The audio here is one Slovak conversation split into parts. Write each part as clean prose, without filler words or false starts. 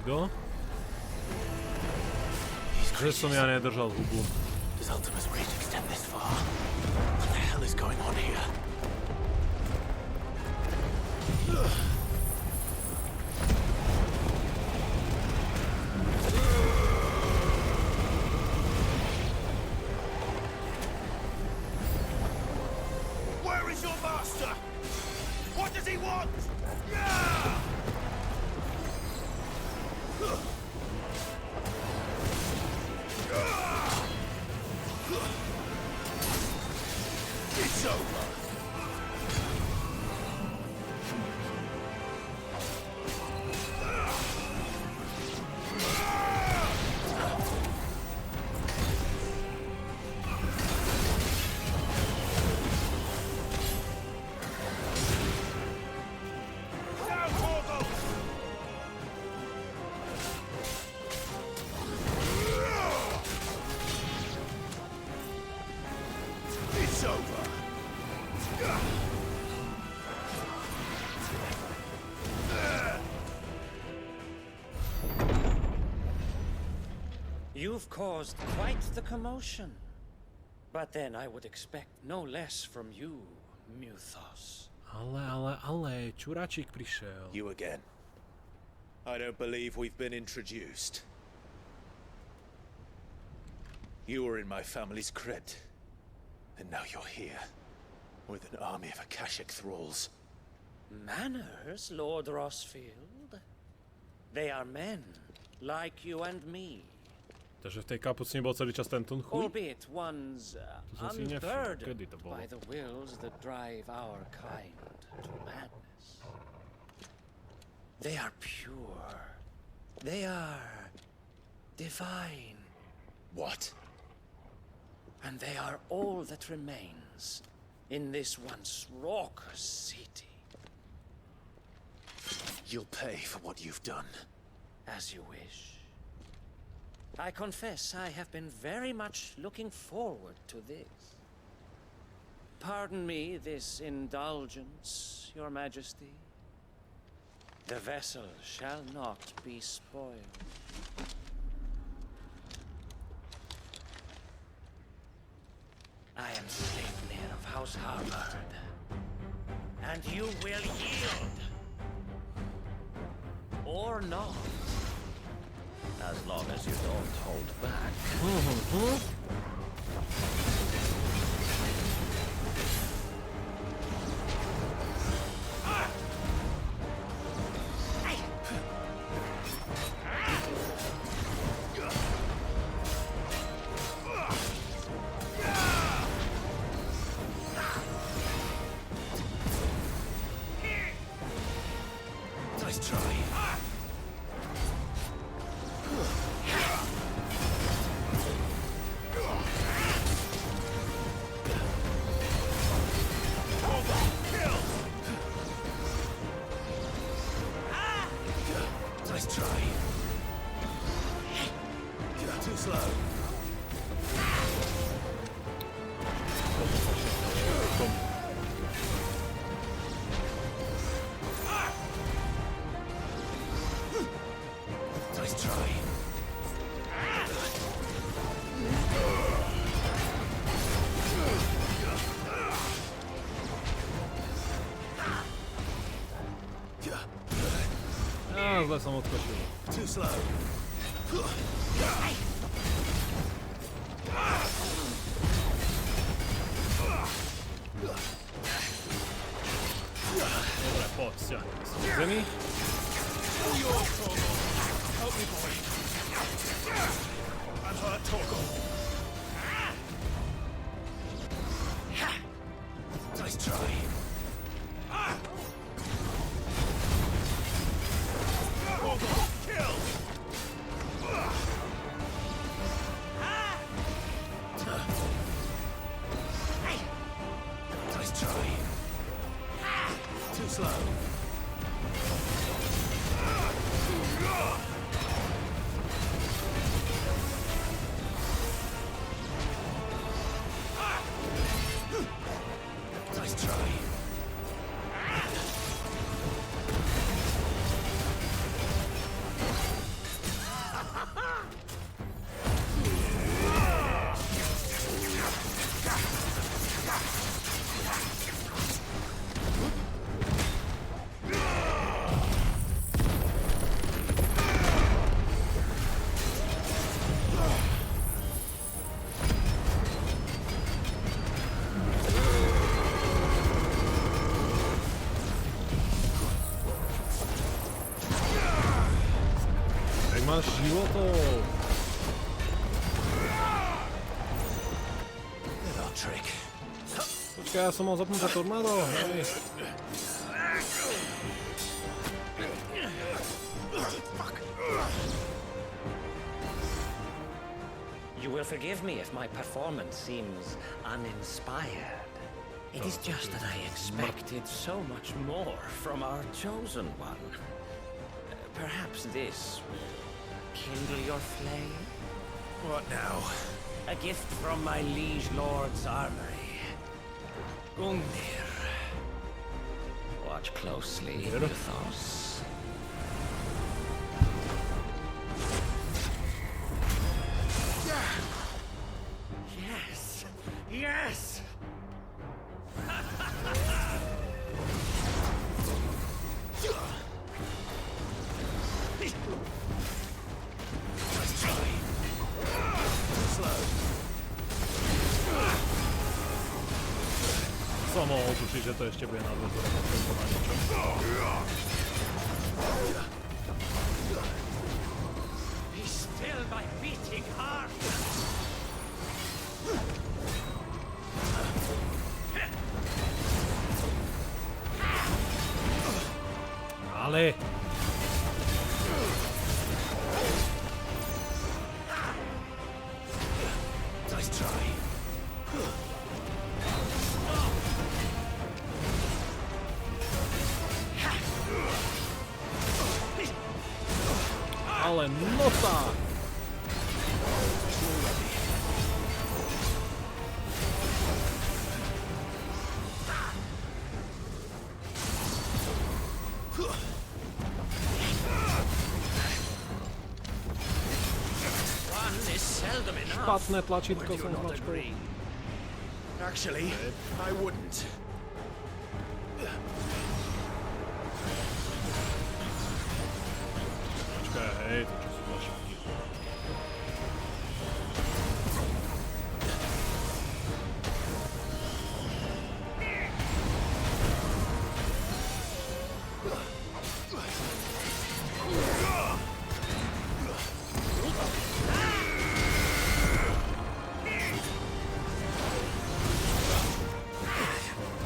niekto. Že som ja nedržal hubu. Does Ultima's reach extend this far? What the hell is going on here? Where is your master? What does he want? It's over. It's over. You've caused quite the commotion. But then I would expect no less from you, Muthos. Ale, čuráčik prišiel. You again. I don't believe we've been introduced. You were in my family's crypt. And now you're here. With an army of Akashic thralls. Manners, Lord Rossfield? They are men, like you and me. Takže v tej kapucni bol celý čas ten chuj? Albeit one's unburdened by the wills that drive our kind to madness. They are pure. They are divine. What? And they are all that remains in this once raucous city. You'll pay for what you've done. As you wish. I confess I have been very much looking forward to this. Pardon me this indulgence, Your Majesty. The vessel shall not be spoiled. I am Sleipnir of House Harvard, and you will yield. Or not. As long as you don't hold back. Nice try. Nice try. Too slow. Nice try. Zle som odskočil. Too slow. Dobre, poď, stiahneme sa z zemi. Help me, boy. I've heard Torgal. Nice try. Kill! Nice try. Too slow. Nice try. máš životov. Počkaj, ja som mal zapnúť tornádo. Hej. You will forgive me if my performance seems uninspired. It is just that I expected so much more from our chosen one. Perhaps this will kindle your flame? What now? A gift from my liege lord's armory. Gungnir. Watch closely, Mythos. Yes! Yes! Som mohol tušiť, že to ešte bude nadväzovať na niečo. Be still, my beating heart! Ale... Nice try. Ale nota! Špatné tlačítko som zmačkol. Actually, I wouldn't. Počkaj, hej, to čo sú tlačítky.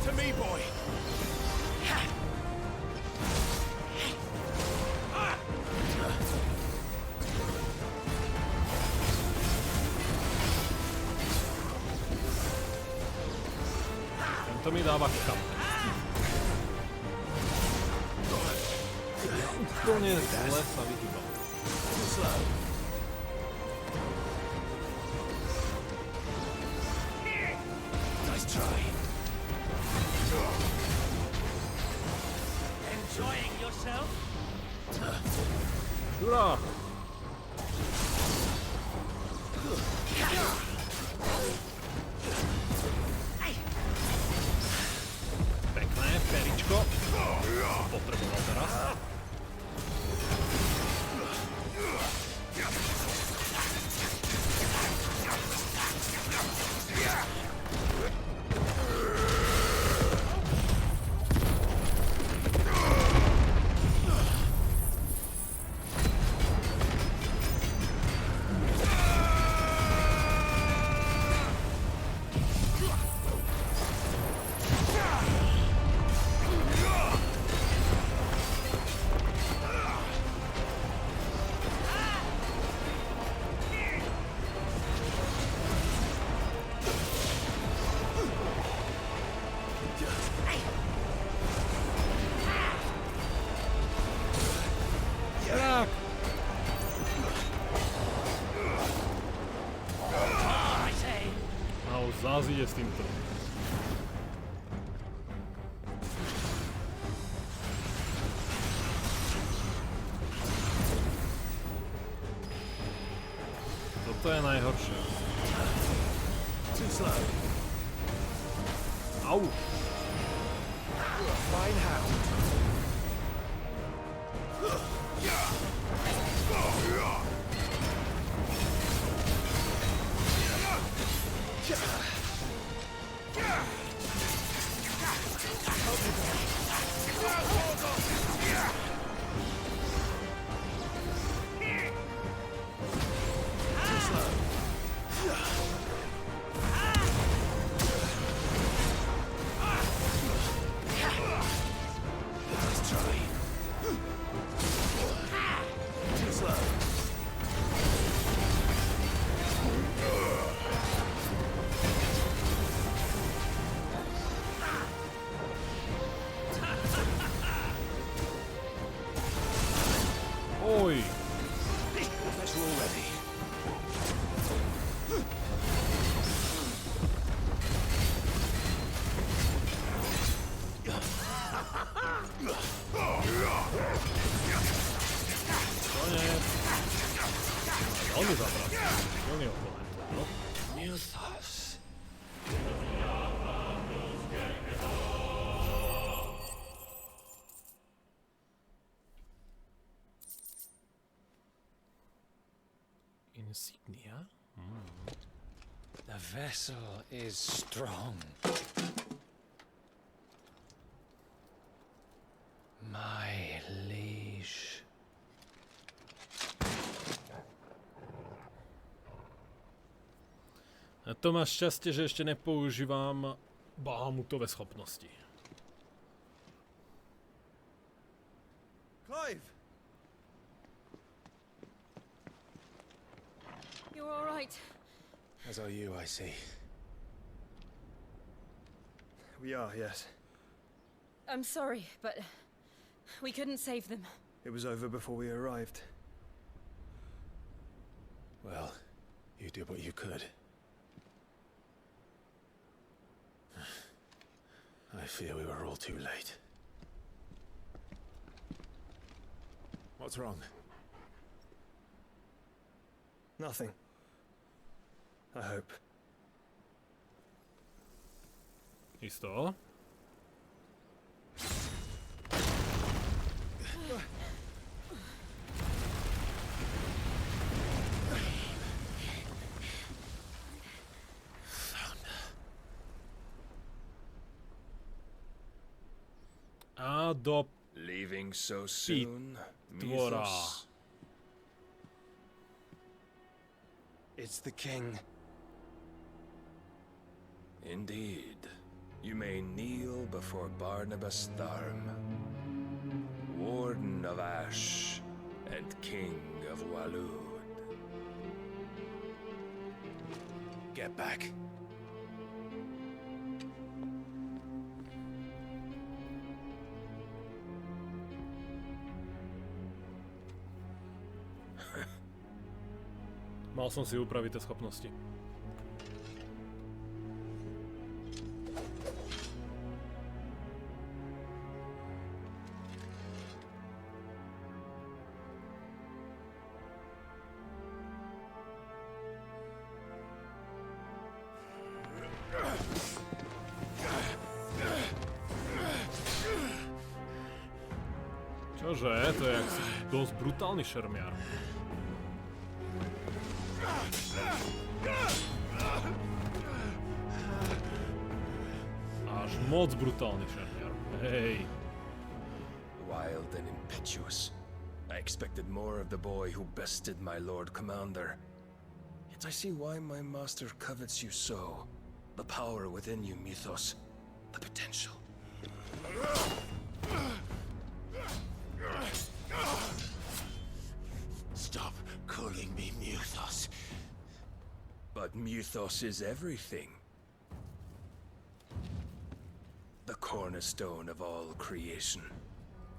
To me, boy. Tento mi dáva kap. Ja úplne zle sa vyhýbam. Nice try. Enjoying yourself? Ura! Pekné, peričko. Potreboval teraz. Tak. A už zás ide s týmto. Toto je najhoršie. Too slow. Au. Fine hound. Veľmi zapracný, veľmi oponent. No. Mythos. Insignia? The vessel is strong. My liege. A to máš šťastie, že ešte nepoužívam Bahamutové schopnosti. Clive! You're all right. As are you, I see. We are, yes. I'm sorry, but we couldn't save them. It was over before we arrived. Well, you did what you could. I fear we were all too late. What's wrong? Nothing. I hope. Isto? A do Leaving so soon, Tvora. Mythos? It's the king. Indeed. You may kneel before Barnabas Tharm, Warden of Ash and King of Walud. Get back. Mal som si upraviť tie schopnosti. Čože? To je jak dosť brutálny šermiar. Až moc brutálny šermiar. Hej. Wild and impetuous. I expected more of the boy who bested my Lord Commander. Yet I see why my master covets you so. The power within you, Mythos. The potential. Stop calling me Mythos. But Mythos is everything. The cornerstone of all creation.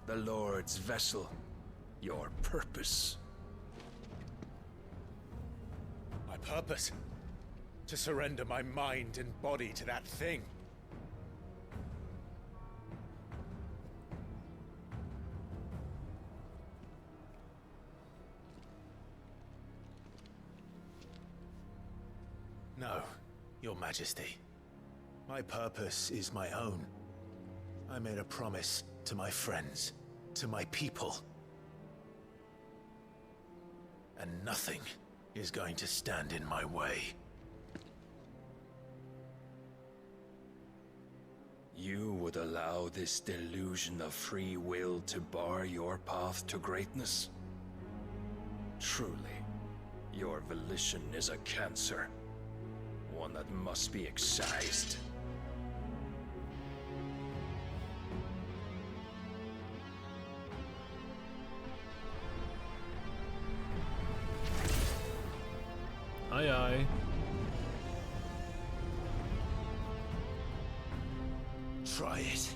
The Lord's vessel. Your purpose. My purpose? To surrender my mind and body to that thing. No, Your Majesty. My purpose is my own. I made a promise to my friends, to my people. And nothing is going to stand in my way. You would allow this delusion of free will to bar your path to greatness? Truly, your volition is a cancer. One that must be excised. Aj, aj. Try it.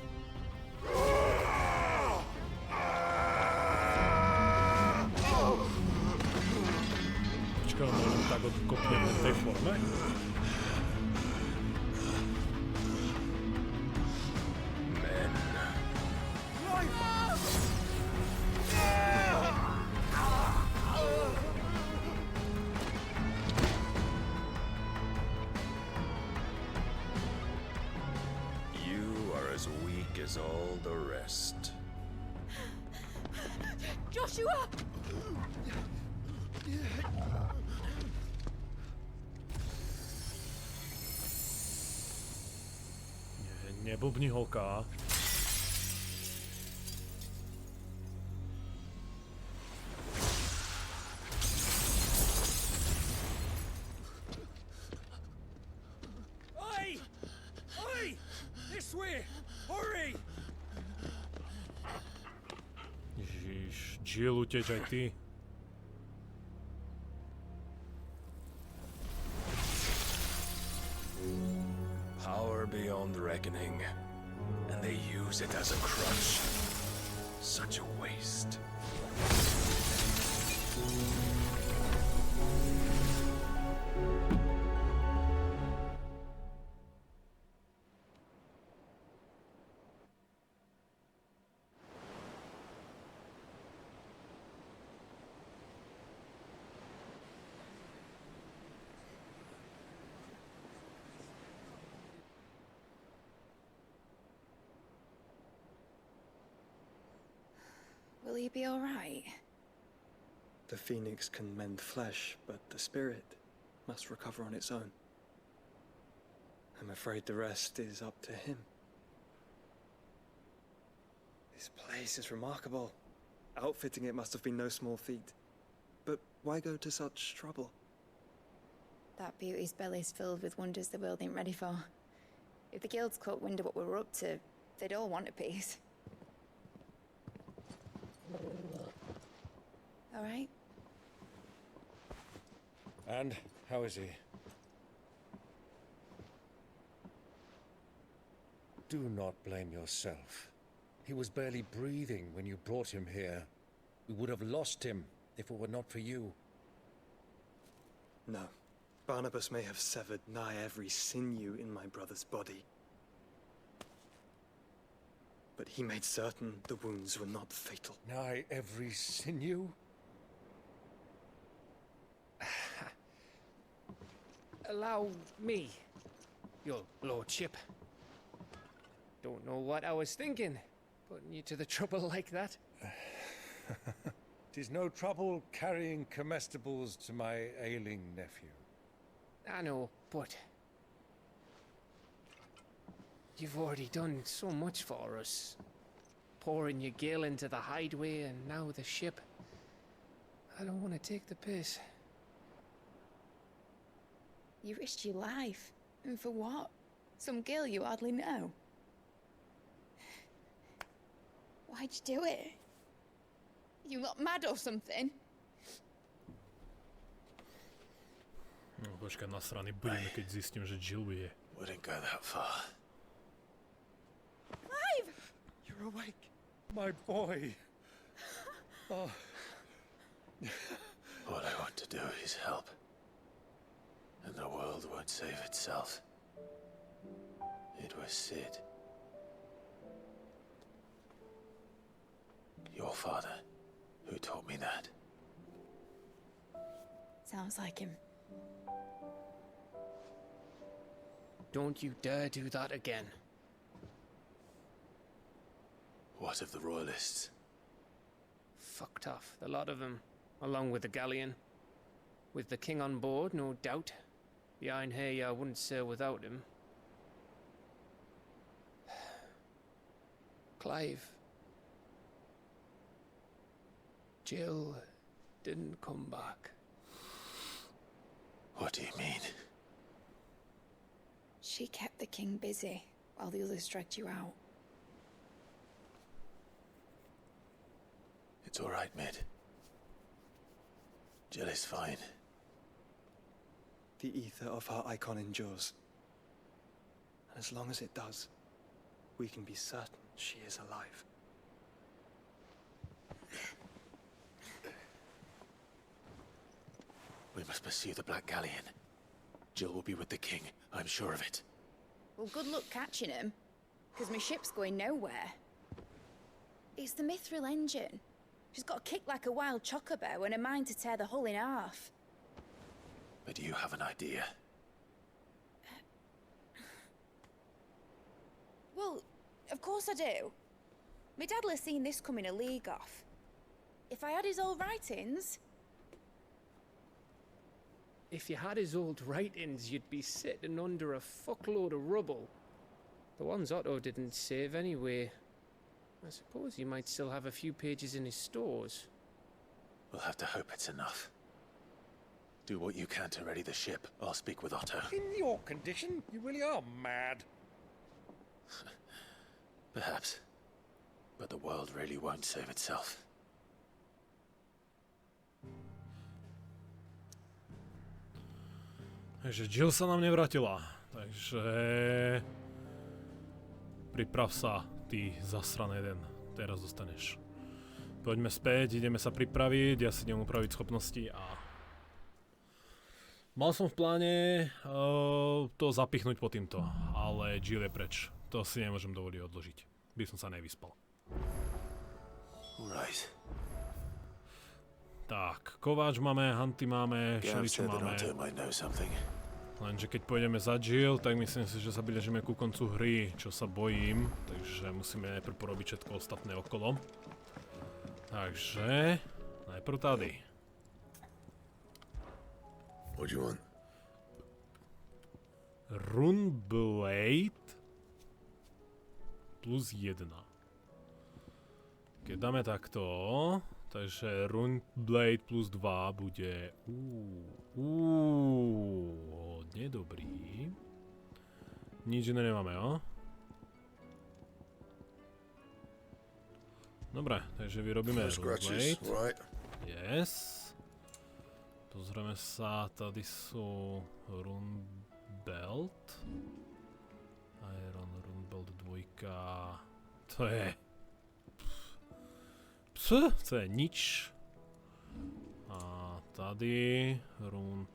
Počkaj, možno tak odkopneme v tej forme? as all the rest. Joshua! Neblbni holka. Oi! Oi! This way! Hurry! Ježiš, Jill, uteč aj ty. Power beyond reckoning, and they use it as a crutch. Such a waste. Will he be all right? The phoenix can mend flesh, but the spirit must recover on its own. I'm afraid the rest is up to him. This place is remarkable. Outfitting it must have been no small feat. But why go to such trouble? That beauty's belly's filled with wonders the world ain't ready for. If the guilds caught wind of what we were up to, they'd all want a piece. All right? And how is he? Do not blame yourself. He was barely breathing when you brought him here. We would have lost him if it were not for you. No. Barnabas may have severed nigh every sinew in my brother's body. But he made certain the wounds were not fatal. Nigh every sinew? Allow me, your lordship. Don't know what I was thinking, putting you to the trouble like that. 'Tis no trouble carrying comestibles to my ailing nephew. I know, but you've already done so much for us. Pouring your gil into the hideaway and now the ship. I don't want to take the piss. You risked your life. And for what? Some girl you hardly know. Why'd you do it? You not mad or something? No, počkaj, nasraný budeme, keď zistím, že Jill je. Wouldn't go that far. Clive! You're awake. My boy. Oh. All I want to do is help. And the world won't save itself. It was Sid. Your father, who taught me that. Sounds like him. Don't you dare do that again. What of the royalists? Fucked off, the lot of them, along with the galleon. With the king on board, no doubt. Behind here, I wouldn't sail without him. Clive. Jill didn't come back. What do you mean? She kept the king busy while the others dragged you out. It's all right, Mid. Jill is fine. The ether of her icon endures. And as long as it does, we can be certain she is alive. We must pursue the Black Galleon. Jill will be with the king, I'm sure of it. Well, good luck catching him, because my ship's going nowhere. It's the Mithril engine. She's got a kick like a wild chocobo and a mind to tear the hull in half. But do you have an idea? Well, Of course I do. My dad'll have seen this coming a league off. If I had his old writings... If you had his old writings, you'd be sitting under a fuckload of rubble. The ones Otto didn't save anyway. I suppose you might still have a few pages in his stores. We'll have to hope it's enough. Do what you can to ready the ship. I'll speak with Otto. In your condition, you really are mad. Perhaps. But the world really won't save itself. Takže Jill sa nám nevrátila. Takže... Priprav sa, ty zasraný jeden. Teraz dostaneš. Poďme späť, ideme sa pripraviť, ja si idem upraviť schopnosti a... Mal som v pláne to zapichnúť po týmto, ale Jill je preč. To si nemôžem dovoliť odložiť. By som sa nevyspal. Right. Tak, kováč máme, hanty máme, všeličo máme. Lenže keď pôjdeme za Jill, tak myslím si, že sa blížime ku koncu hry, čo sa bojím. Takže musíme najprv porobiť všetko ostatné okolo. Takže, najprv tady. What do you want? Runeblade plus 1. Keď dáme takto, takže Runeblade plus 2 bude hodne dobrý. Nič iné nemáme, jo? Dobre, takže vyrobíme Runeblade. Yes. Pozrieme sa, tady sú Runebelt. Iron Runebelt 2. To je... To je nič. A tady Rund...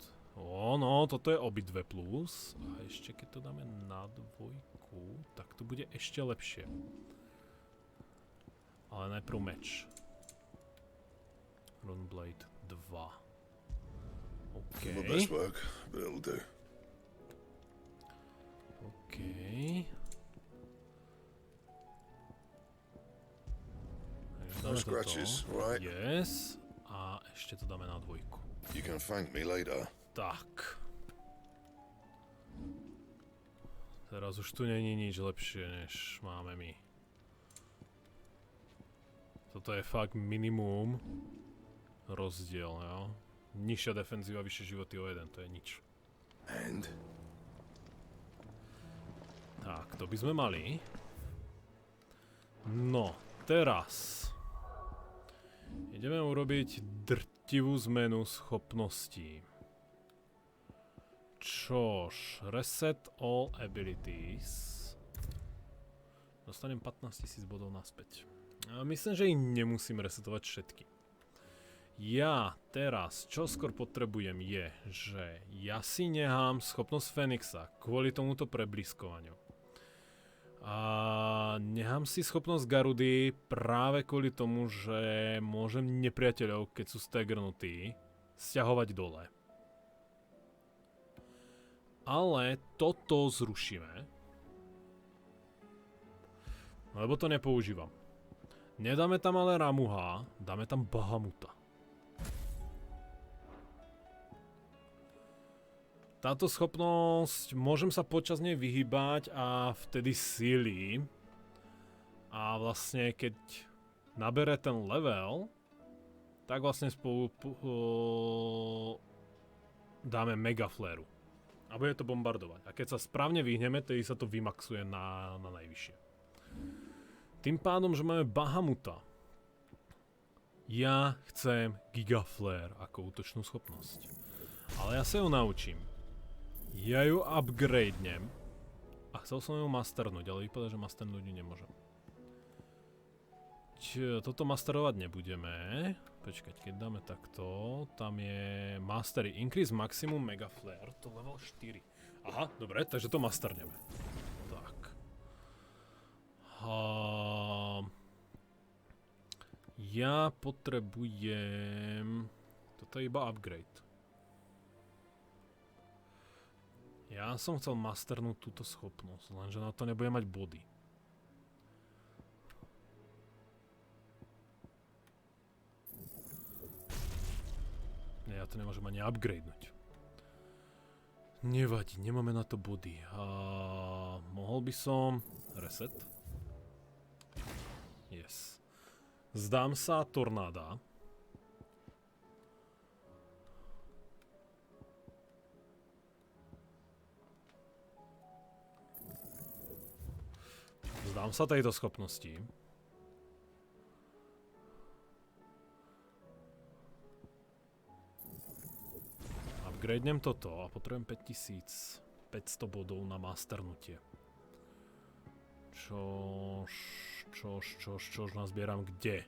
no, toto je obidve plus. A ešte keď to dáme na 2, tak to bude ešte lepšie. Ale najprv meč. Runeblade 2. OK. OK. Takže dáme toto. Yes. A ešte to dáme na 2. You can thank me later. Tak. Teraz už tu není nič lepšie, než máme my. Toto je fakt minimum rozdiel, jo? Nižšia defenzíva, vyššie životy o 1, to je nič. And? Tak, to by sme mali. No, teraz. Ideme urobiť drtivú zmenu schopností. Čož, reset all abilities. Dostanem 15 000 bodov naspäť. Myslím, že ich nemusím resetovať všetky. Ja teraz, čo skôr potrebujem je, že ja si nechám schopnosť Fenixa kvôli tomuto prebliskovaniu. A nechám si schopnosť Garudy práve kvôli tomu, že môžem nepriateľov, keď sú stagnutí, sťahovať dole. Ale toto zrušíme. Lebo to nepoužívam. Nedáme tam ale Ramuha, dáme tam Bahamuta. Táto schopnosť, môžem sa počas nej vyhýbať a vtedy síli. A vlastne keď nabere ten level, tak vlastne spolu dáme Mega Flaru. A bude to bombardovať. A keď sa správne vyhneme, tedy sa to vymaxuje na najvyššie. Tým pádom, že máme Bahamuta, ja chcem Giga Flare ako útočnú schopnosť. Ale ja sa ju naučím. Ja ju upgradenem a chcel som ju masternúť, ale vypadá, že masternúť ju nemôžem. Toto masterovať nebudeme. Počkať, keď dáme takto, tam je mastery increase maximum mega flare, to level 4. Aha, dobre, takže to masterneme. Tak. Ja potrebujem... Toto je iba upgrade. Ja som chcel masternúť túto schopnosť, lenže na to nebudem mať body. ja to nemôžem ani upgradenúť. Nevadí, nemáme na to body. Mohol by som... Reset. Yes. Zdám sa tornáda. Zdám sa tejto schopnosti. Upgradenem toto a potrebujem 5500 bodov na masternutie. Čož nazbieram kde?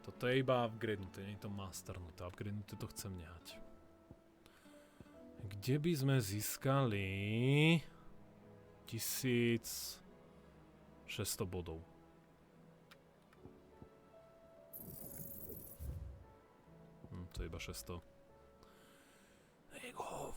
Toto je iba upgradenuté, nie je to masternuté. Upgradenuté to chcem nehať. Kde by sme získali 1600 bodov? To je iba 600. Hovno.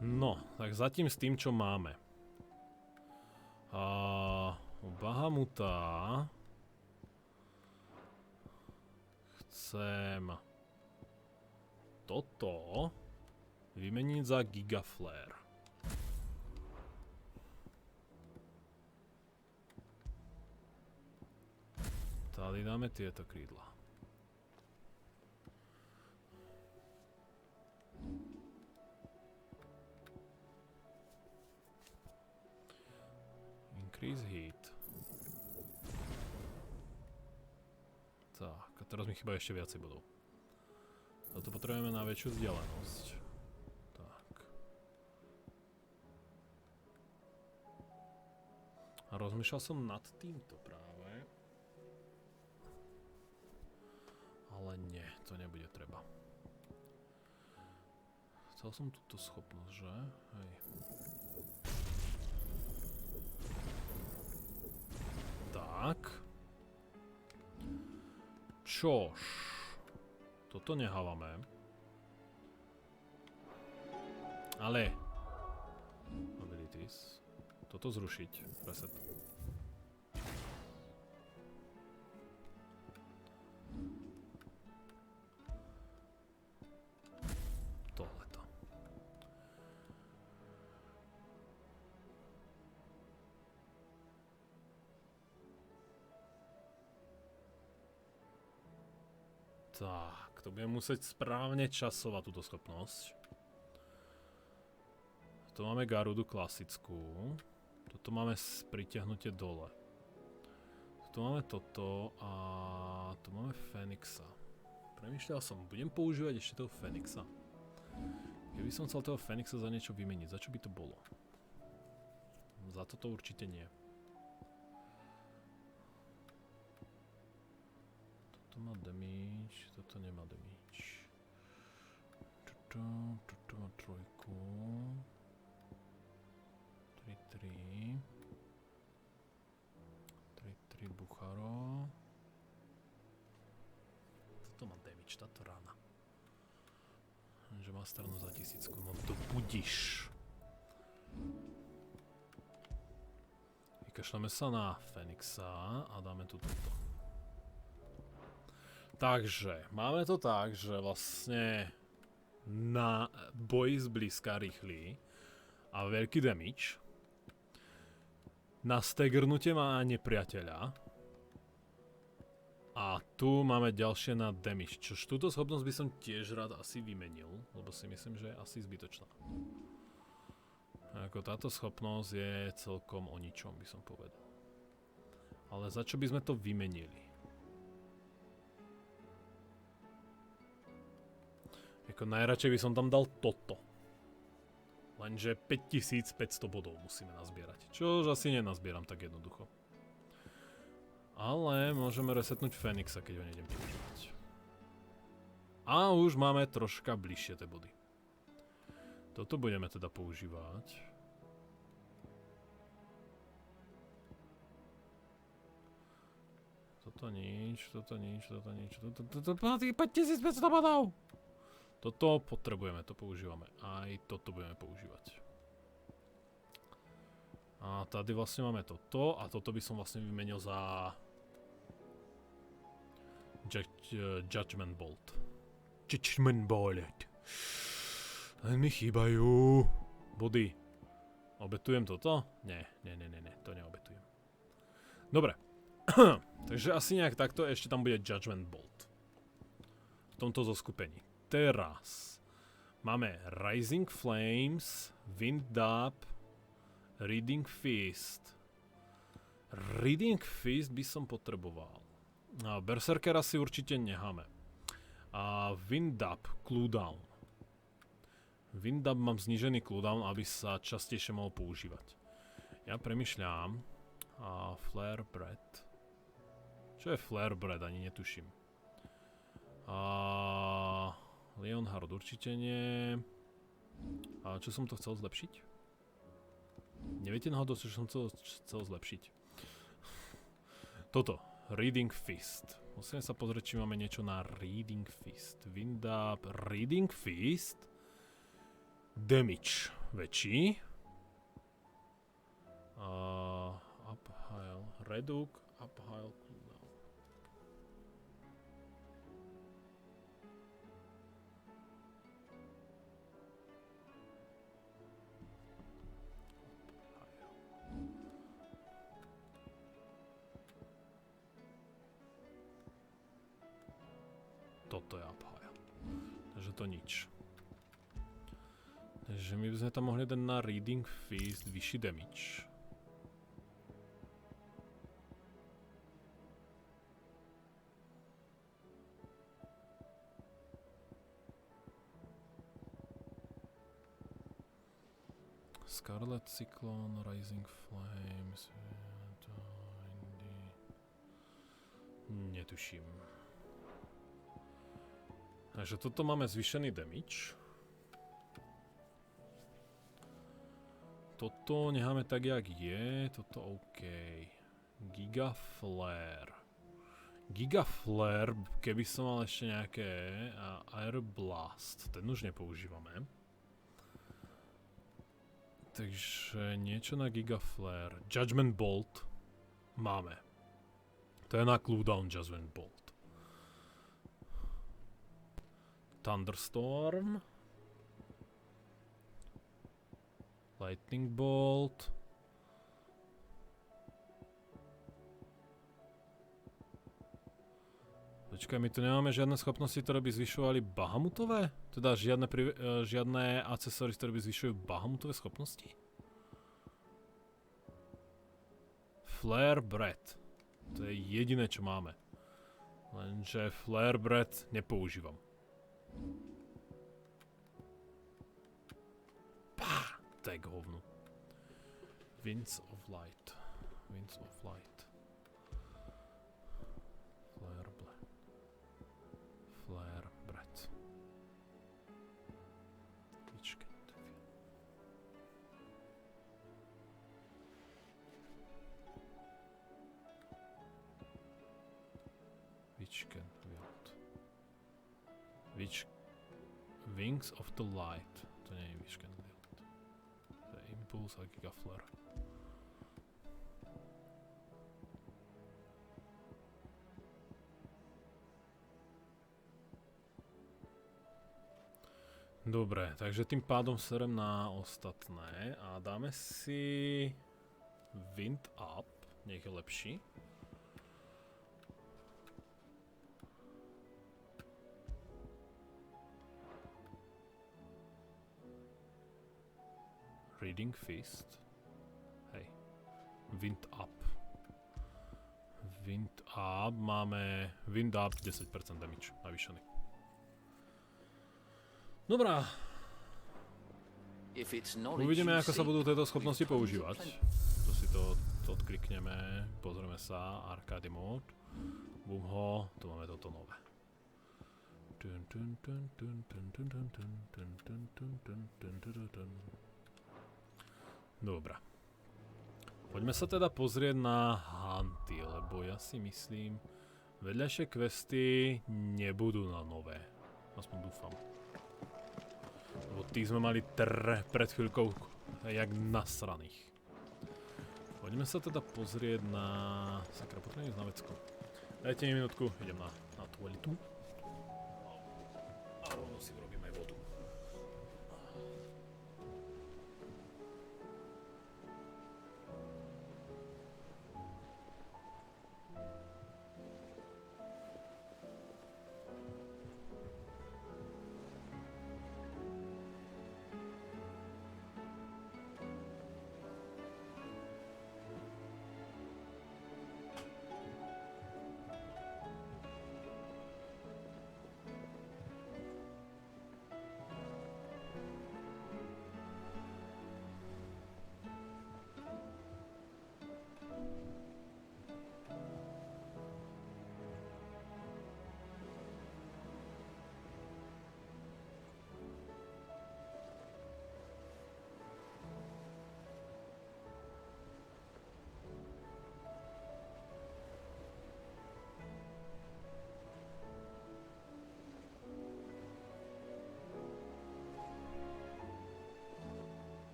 No, tak zatím s tým, čo máme. U Bahamuta chcem toto vymeniť za Gigaflare. Tady dáme tieto krídla. Increase heat. Tak, a teraz mi chýba ešte viacej bodov. Toto potrebujeme na väčšiu vzdialenosť. Tak. A rozmýšľal som nad týmto práve. Ale nie, to nebude treba. Chcel som túto schopnosť, že? Hej. Tak. Čož. Toto nehávame. Ale. Abilities. Toto zrušiť. Reset. Tohleto. Tak, to budem musieť správne časovať túto schopnosť. Tu máme Garudu klasickú. Toto máme pritiahnutie dole. Tu máme toto a tu máme Fenixa. Premýšľal som, budem používať ešte toho Fenixa. Keby som chcel toho Fenixa za niečo vymeniť, za čo by to bolo? Za toto určite nie. Toto má damage, toto nemá damage. Toto má trojku. 3-3. 3-3 Bucharo. Toto má damage, táto rána. Že má stranu za 1000, no to budíš. Vykašľame sa na Fenixa a dáme tu toto. Takže, máme to tak, že vlastne na boji zblízka rýchly a veľký damage. Na staggernutie má nepriateľa. A tu máme ďalšie na damage, čož túto schopnosť by som tiež rád asi vymenil, lebo si myslím, že je asi zbytočná. Ako táto schopnosť je celkom o ničom, by som povedal. Ale za čo by sme to vymenili? Ako najradšej by som tam dal toto. Lenže 5500 bodov musíme nazbierať. Čož asi nenazbieram tak jednoducho. Ale môžeme resetnúť Fenixa, keď ho nejdem používať. A už máme troška bližšie tie body. Toto budeme teda používať. Toto nič. Toto 5500 bodov! Toto potrebujeme, to používame. Aj toto budeme používať. A tady vlastne máme toto. A toto by som vlastne vymenil za... Judgment Bolt. Judgment Bolt. Len mi chýbajú body. Obetujem toto? Nie, to neobetujem. Dobre. Takže asi nejak takto ešte tam bude Judgment Bolt. V tomto zoskupení. Teraz máme Rising Flames, Wind Up, Reading Fist. Reading Fist by som potreboval. A Berserkera si určite necháme. A Wind Up, Cooldown. Wind Up mám znížený cooldown, aby sa častejšie mohol používať. Ja premyšľam. A Flare Bread. Čo je Flare Bread? Ani netuším. A Leonhard určite nie. A čo som to chcel zlepšiť? Neviete náhodou, čo som chcel zlepšiť? Toto. Reading Fist. Musíme sa pozrieť, či máme niečo na Reading Fist. Wind Up. Reading Fist. Damage. Väčší. Upheil. Reduc. Upheil. Toto je upheil. Takže to nič. Takže my by sme tam mohli dať na Reading Fist vyšší damage. Scarlet Cyclone, Rising Flames... Netuším. Takže toto máme zvýšený damage. Toto necháme tak, jak je. Toto OK. Giga Flare. Giga Flare, keby som mal ešte nejaké Air Blast. Ten už nepoužívame. Takže niečo na Giga Flare. Judgment Bolt máme. To je na cooldown Judgment Bolt. Thunderstorm. Lightning Bolt. Počkaj, my tu nemáme žiadne schopnosti, ktoré by zvyšovali Bahamutové? Teda žiadne accesory, ktoré by zvyšujú Bahamutové schopnosti? Flare Bread. To je jediné, čo máme. Lenže Flare Bread nepoužívam. Pá! To je k hovnu. Winds of Light. Winds of Light. Flare Bread. Flare Bread. Which can wield. Wings of the Light. To nie je Which can wield. To je Impulse a Giga Flare. Dobre, takže tým pádom serem na ostatné a dáme si Wind Up, nech je lepší. Reading Fist. Hej. Wind Up. Wind Up. Máme Wind Up 10% damage navýšený. Dobrá. Uvidíme, ako sa budú tieto schopnosti používať. To si to odklikneme. Pozrieme sa. Arcade mode. Bum ho. Tu máme toto nové. Dobrá. Poďme sa teda pozrieť na hunty, lebo ja si myslím, vedľajšie questy nebudú na nové. Aspoň dúfam. Lebo tých sme mali pred chvíľkou jak nasraných. Poďme sa teda pozrieť na... Sakra, potrebujem ísť na vecko. Dajte mi minútku, idem na toaletu. A rovno si urobím aj vodu.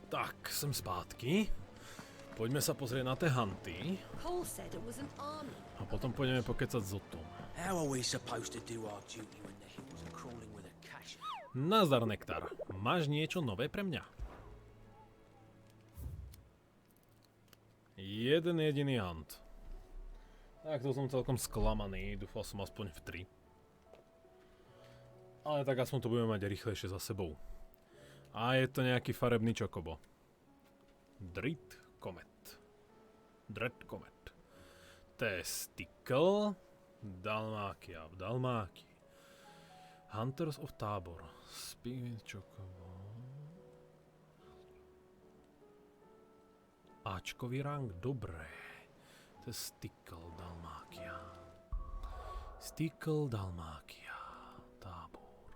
Tak, som zpátky. Poďme sa pozrieť na tie hunty. A potom pôjdeme pokecať s Otom. Nazdar, Nektar. Máš niečo nové pre mňa? Jeden jediný hunt. Tak to som celkom sklamaný. Dúfal som aspoň v 3. Ale tak aspoň to budeme mať rýchlejšie za sebou. A je to nejaký farebný čokobo. Dread Comet. Testicle. Dalmákia v Dalmákii. Hunters of Tábor. Speed čokobo. Ačkový rang, dobré. Testicle Dalmákia. Stickle Dalmákia. Tábor.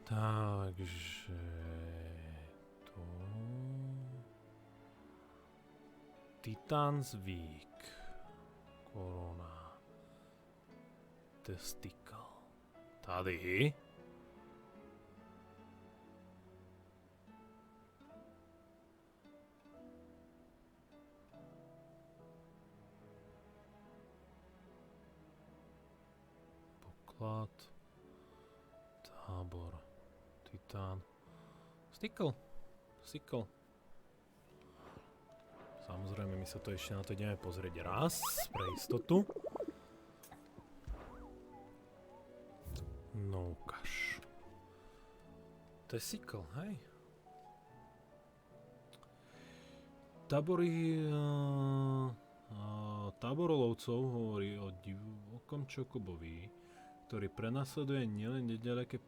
Takže to... Titansvík. Korona. Testicle. Tady. Poklad. Tábor. Titán. Stickle. Samozrejme, my sa to ešte na to ideme pozrieť raz, pre istotu. No ukáž. Testicle, hej. Táborolovcov hovorí o divokom čokobovi, ktorý prenasleduje nielen nedaleké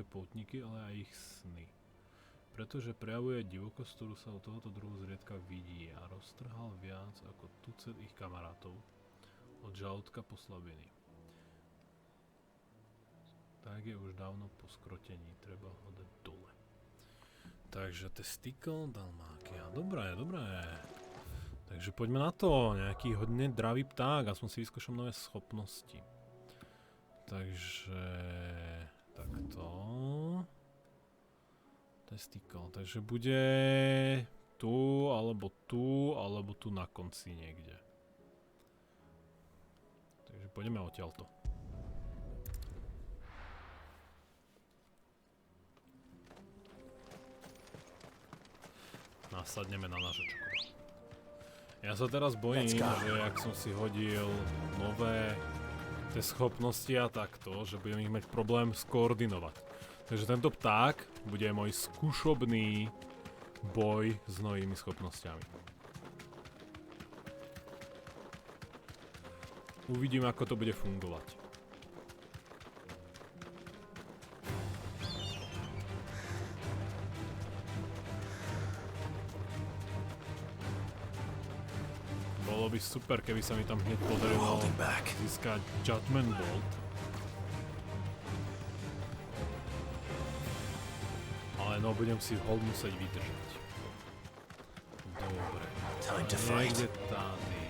pútniky, ale aj ich sny. Pretože prejavuje divokosť, ktorú sa u tohoto druhu zriedka vidí a roztrhal viac ako tucet ich kamarátov od žalúdka po slabiny. Tak je už dávno po skrotení, treba ho dať dole. Takže Testicle Dalmákia, dobré. Takže poďme na to, nejaký hodne dravý pták, aspoň si vyskúšam nové schopnosti. Takže... takto... Testicle, takže bude tu, alebo tu na konci niekde. Takže poďme odtiaľto. Nasadneme na nášho čokoba. Ja sa teraz bojím, že ak som si hodil nové tie schopnosti a takto, že budem ich mať problém skoordinovať. Takže tento pták bude môj skúšobný boj s novými schopnosťami. Uvidím, ako to bude fungovať. Bolo by super, keby sa mi tam hneď podarilo získať Judgment Bolt. Ale no, budem si hold musieť vydržať. Dobre. Niekde tady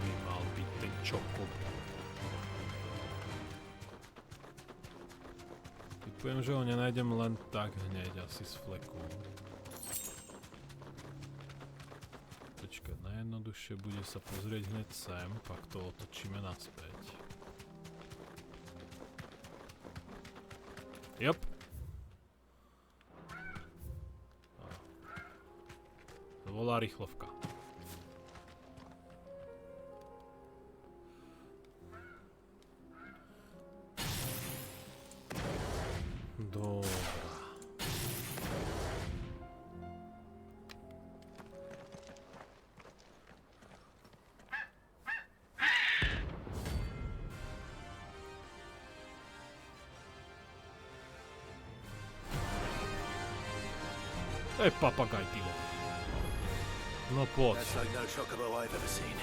by mal byť ten čokop. Typujem, že ho nenájdem len tak hneď, asi z fleku. Počkať, najjednoduchšie bude sa pozrieť hneď sem, pak to otočíme naspäť. Jop. To volá rýchlovka. Dobrá. To je papagaj, tyvo. No poď. That's like no chocobo I've ever seen.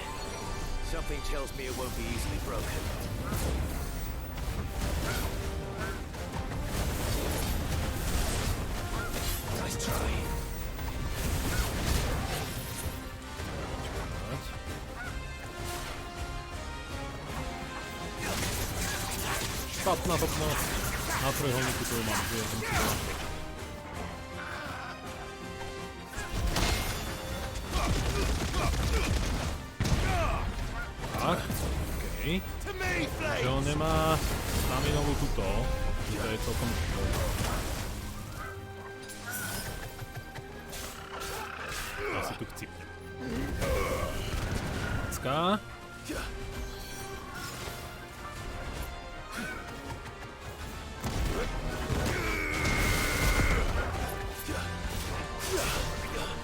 Something tells me it won't be easily broken. Nice try. Špatná schopnosť. Na trojholníku to mám, že ja som si to našel. Tak, okej. Že on nemá staminovú tuto, že to je celkom dobré. Ja si tu chcipnem. Pecka.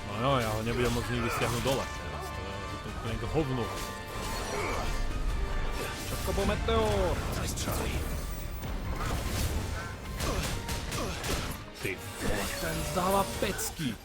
No jo, ja ho nebudem môcť nikdy stiahnuť dole teraz, to je úplne k hovnu. Čokobo meteor! Ty, ten dáva pecky!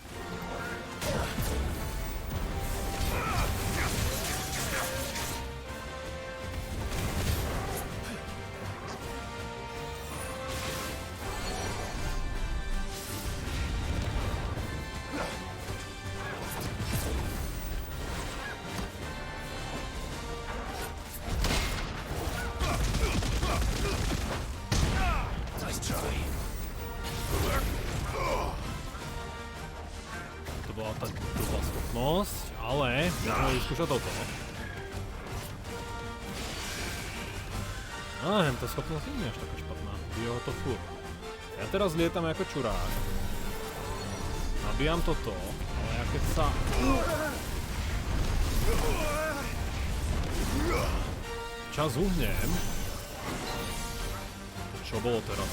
Ale môžeme vyskúšať toto. Tá schopnosť nie je až taká špatná. Jeho to furt. Ja teraz lietam ako čurák. Nabíjam toto, ale ja keď sa... Čas uhnem. Čo bolo teraz?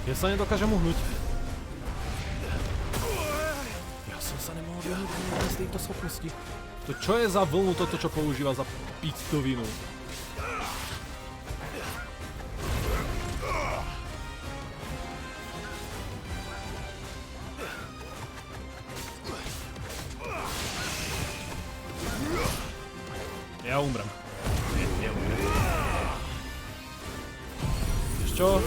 Ja sa nedokážem uhnúť. Ja som sa nemohol vyhnúť z tejto schopnosti. To čo je za vlnu toto, čo používa za pičtovinu? Ja umrem. Nie umrem. Vieš čo?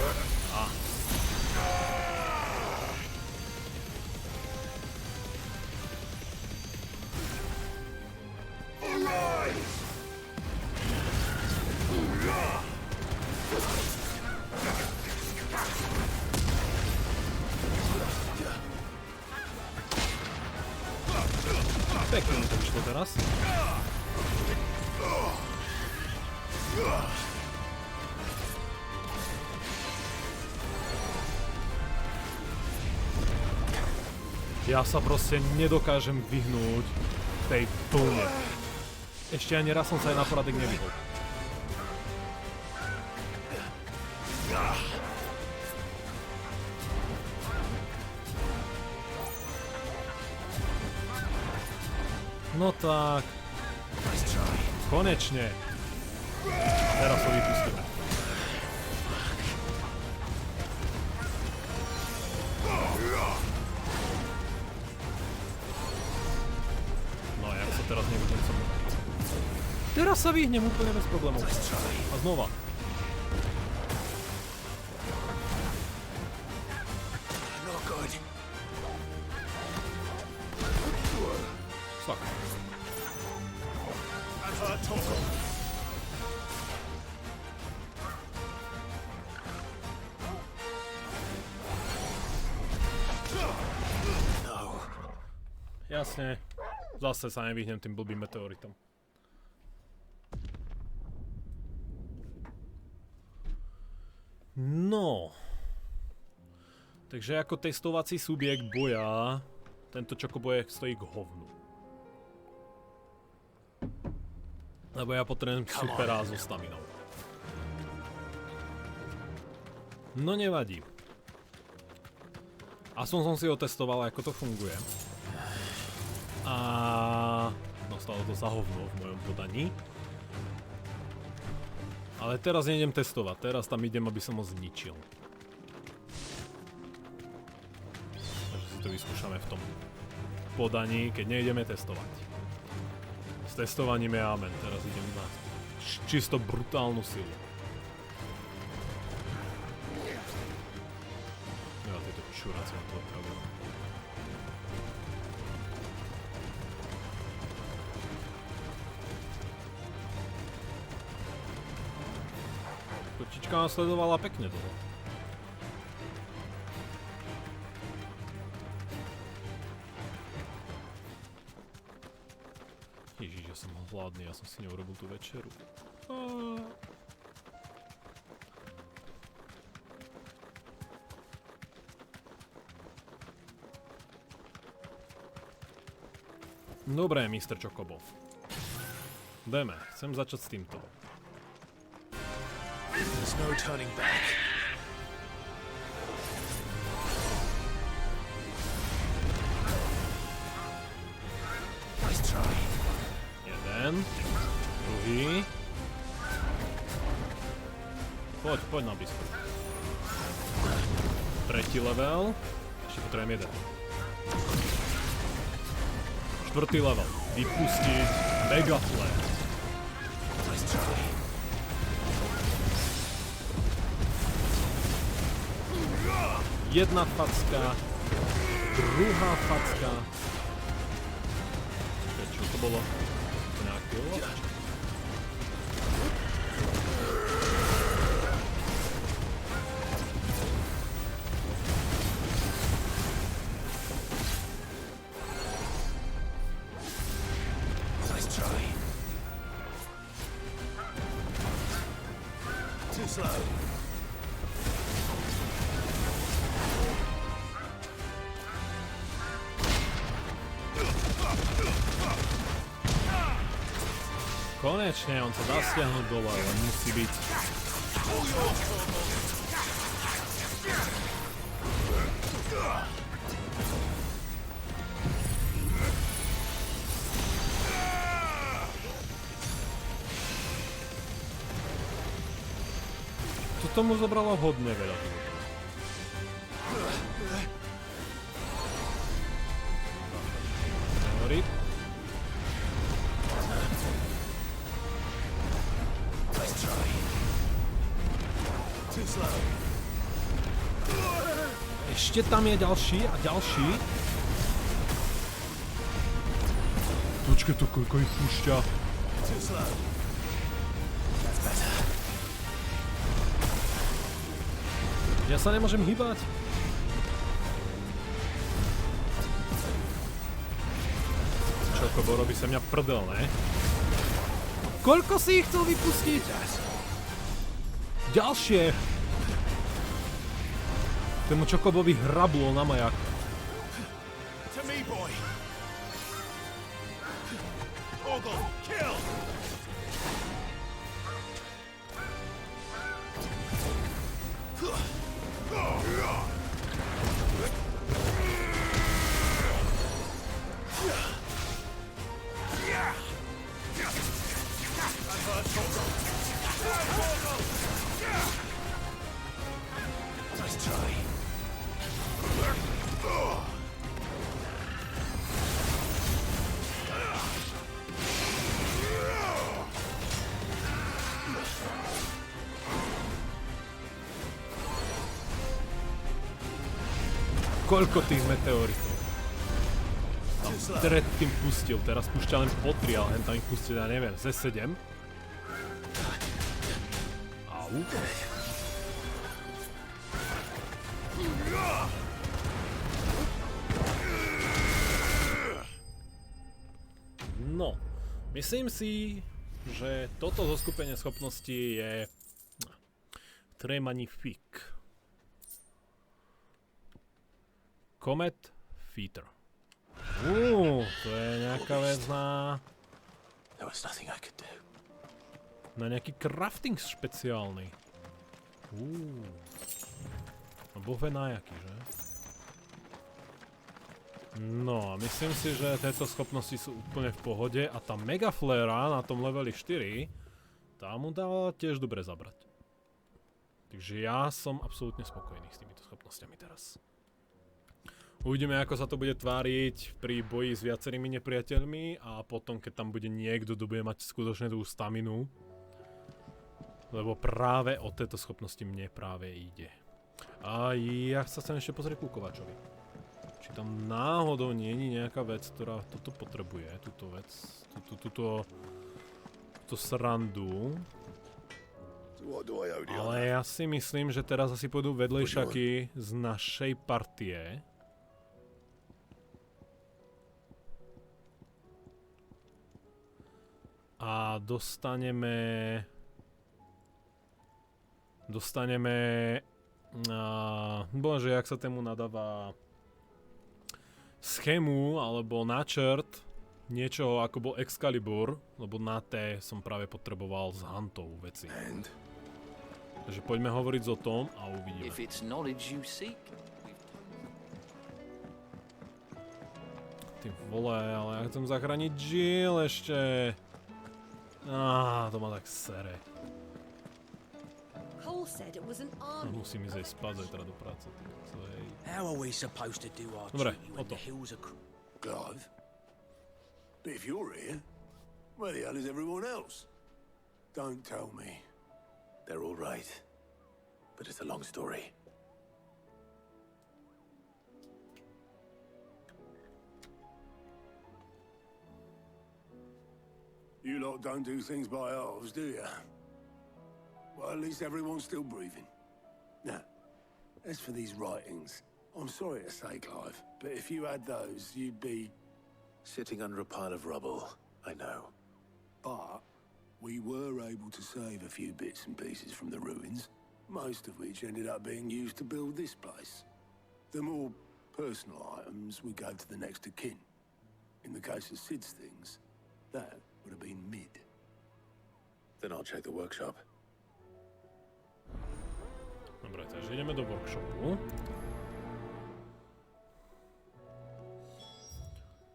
Pekne mi to vyšlo teraz. Ja sa proste nedokážem vyhnúť tej vlne. Ešte ani raz som sa aj na poradek nevyhol. No tak. Konečne. Teraz to vypustíme. No ja sa teraz nebudem sa... Teraz sa vyhnem úplne bez problémov. A znova. Fuck. Jasne. Zase sa nevyhnem tým blbým meteoritom. No. Takže ako testovací subjekt boja, tento čokoboje stojí k hovnu. Lebo ja potrebujem supera so staminou. No nevadí. Aspoň som si otestoval, ako to funguje. A dostalo to za hovno v mojom podaní. Ale teraz nejdem testovať, teraz tam idem, aby som ho zničil. Takže si to vyskúšame v tom podaní, keď nejdeme testovať. S testovaním je amen, teraz idem na čisto brutálnu silu. Ja tieto čuráci na to opravujem. Kočička ma sledovala pekne dlho. Ježiš, ja som hladný, ja som si neurobil tú večeru. Dobre, Mr. Chocobo. Deme, chcem začať s týmto. There's no turning back. Nice try. Jeden. Druhý. Poď na blízko. Tretí level. Ešte potrebujem jeden. Štvrtý level. Vypustiť Mega Flare. Nice try. Jedna facka. Druhá facka. Čo to bolo? To neaktivovalo? Nice try. Too slow. Konečne, on sa dá stiahnuť dole, ale musí byť. To tomu zobralo hodne veľa. Rip. Ešte tam je ďalší a ďalší. Počkaj to, koľko ich púšťa. Ja sa nemôžem hýbať. Chocobo robí sa mňa prdel, ne? Koľko si ich chcel vypustiť? Ďalšie! Tému Chocobovi hrablo na majak. Ogre, kill! Nice try. Koľko tých meteoritov tam predtým pustil, teraz púšťa len po 3, ale hen tam ich pustil, ja neviem, ze 7. Au. No, myslím si, že toto zoskupenie schopností je très magnifique. Comet Feeder. To je nejaká vec na... There was nothing I could do. Na nejaký crafting špeciálny. A boh vie na jaký, že? No a myslím si, že tieto schopnosti sú úplne v pohode a tá Mega Flare na tom leveli 4 tá mu dávala tiež dobre zabrať. Takže ja som absolútne spokojný s týmito schopnosťami teraz. Uvidíme, ako sa to bude tváriť pri boji s viacerými nepriateľmi a potom, keď tam bude niekto, kto bude mať skutočne tú staminu. Lebo práve o tieto schopnosti mne práve ide. A ja sa chcem ešte pozrieť ku Kovačovi. Či tam náhodou nie je nejaká vec, ktorá toto potrebuje, túto vec, túto srandu. Ale ja si myslím, že teraz asi pôjdu vedlejšaky z našej partie. A dostaneme... bože, jak sa tému nadáva... schému, alebo náčrt niečoho, ako bol Excalibur, lebo na T som práve potreboval z Huntov veci. Takže poďme hovoriť o tom a uvidíme. Ty vole, ale ja chcem zachrániť Jill ešte. To ma tak sere. Musím ísť aj spať zajtra do práce. Dobre, o to. Clive? But if you're here, where the hell is everyone else? Don't tell me. They're all right. But it's a long story. You lot don't do things by halves, do you? Well, at least everyone's still breathing. Now, as for these writings, I'm sorry to say, Clive, but if you had those, you'd be... sitting under a pile of rubble, I know. But we were able to save a few bits and pieces from the ruins, most of which ended up being used to build this place. The more personal items we gave to the next of kin. In the case of Sid's things, that would have been mid. Then I'll check the workshop. Dobre, takže ideme do workshopu.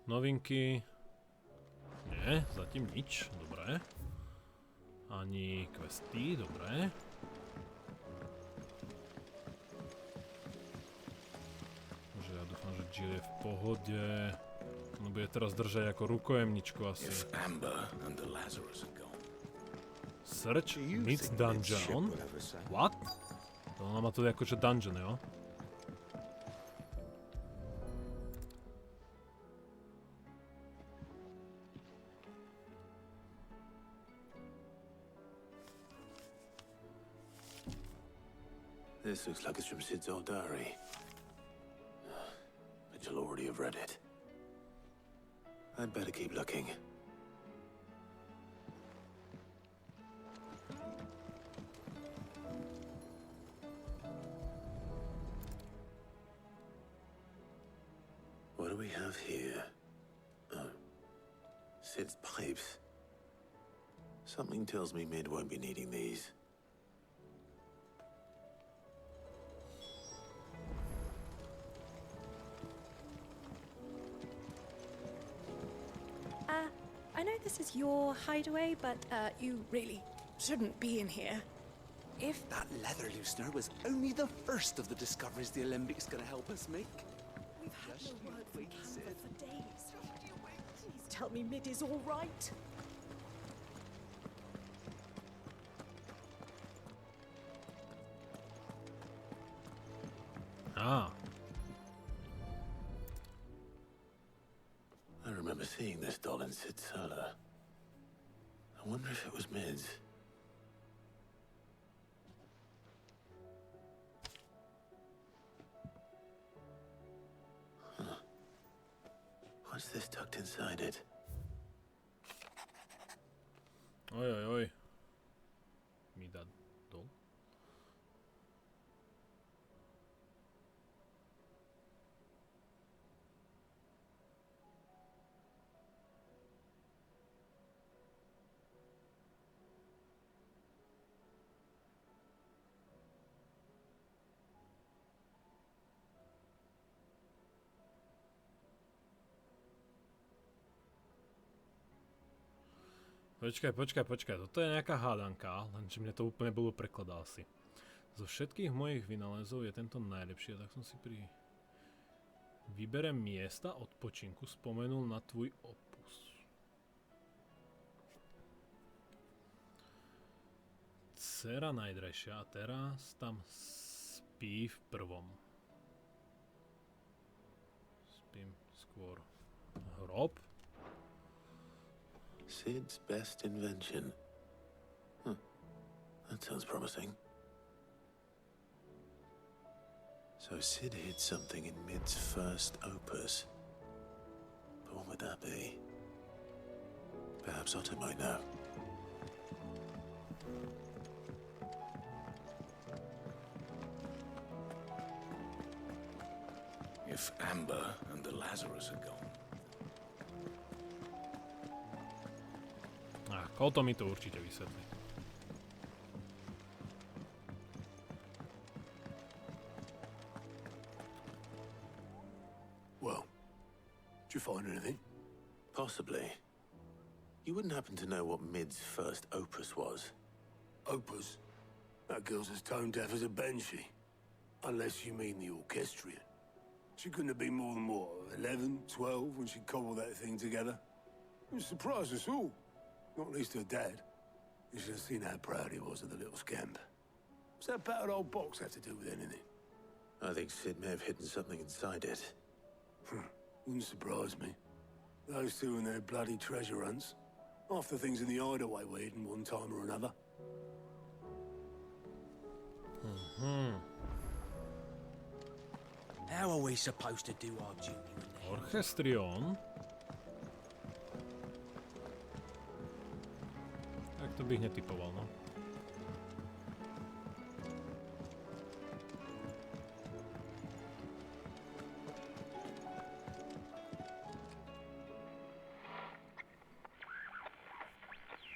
Novinky. Nie, zatím nič, dobre. Ani questy, dobre. Takže ja dúfam, že Jill je v pohode. On bude teraz držať ako rukojemničku asi. Search meets dungeon. What? To má to akože dungeon, jo? This looks like it's from Sid's old diary. But you'll already have read it. I'd better keep looking. What do we have here? Oh. Sid's pipes. Something tells me Mid won't be needing these. I know this is your hideaway, but you really shouldn't be in here. If That leather loosener was only the first of the discoveries the Alembic gonna help us make. we've had no word from Canva for days, please tell me Mid is all right. Ah, I remember seeing this doll in Sid's cellar. I wonder if it was Mid's. Huh. What's this tucked inside it? oj, oj, oj. Mi dá dol. Počkaj, toto je nejaká hádanka, lenže mne to úplne bolo prekladal si. Zo všetkých mojich vynálezov je tento najlepší, tak som si pri výbere miesta odpočinku spomenul na tvoj opus. Dcera najdražšia a teraz tam spí v prvom. Spím skôr. Hrob? Sid's best invention. Huh. That sounds promising. So Sid hid something in Mid's first opus. But what would that be? Perhaps Otto might know. If Amber and the Lazarus are gone. Toto mi to určite vysvetlí. Well, did you find anything? Possibly. You wouldn't happen to know what Mid's first opus was? Opus? That girl's as tone deaf as a banshee. Unless you mean the orchestrion. She couldn't have been more than, what, 11, 12 when she cobbled that thing together? It surprised us all. Not least her dad. You should have seen how proud he was of the little scamp. What's that battered old box have to do with anything? I think Sid may have hidden something inside it. Wouldn't surprise me. Those two and their bloody treasure hunts. Half the things in the hideaway were hidden one time or another. How are we supposed to do our duty in there? Orchestrion? Tak to bych netypoval, no.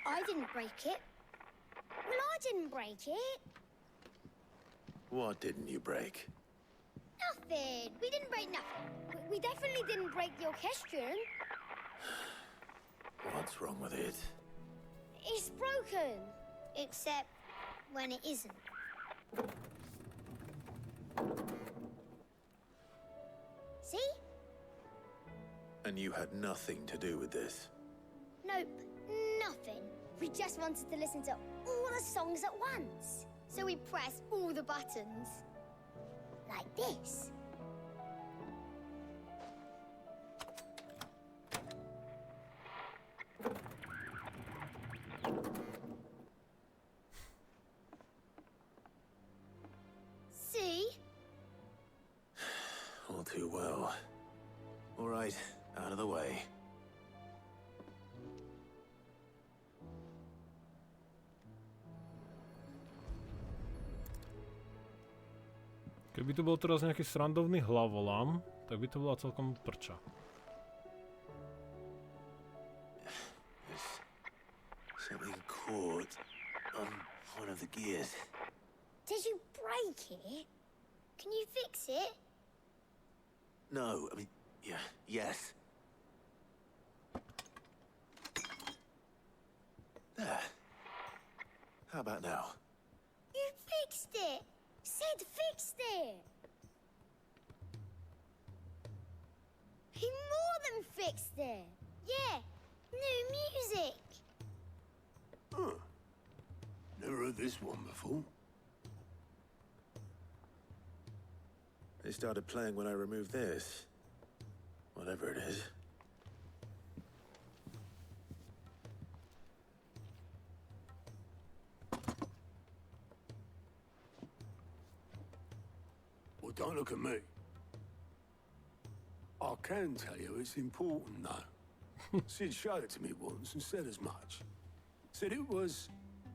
I didn't break it. Well, I didn't break it. What didn't you break? Nothing. We didn't break nothing. We definitely didn't break the orchestrion. What's wrong with it? It's broken. Except when it isn't. See? And you had nothing to do with this? Nope, nothing. We just wanted to listen to all the songs at once. So we pressed all the buttons. Like this. See? All too well. All right, out of the way. Keby tu bol teraz nejaký srandovný hlavolám, tak by to bola celkom prča. caught on one of the gears. Did you break it? Can you fix it? No, I mean, yeah, yes. There. How about now? You fixed it! Sid fixed it! He more than fixed it! Yeah, new music! Huh. Never heard this one before. They started playing when I removed this. Whatever it is. Well, don't look at me. I can tell you it's important, though. Sid showed it to me once and said as much. Said it was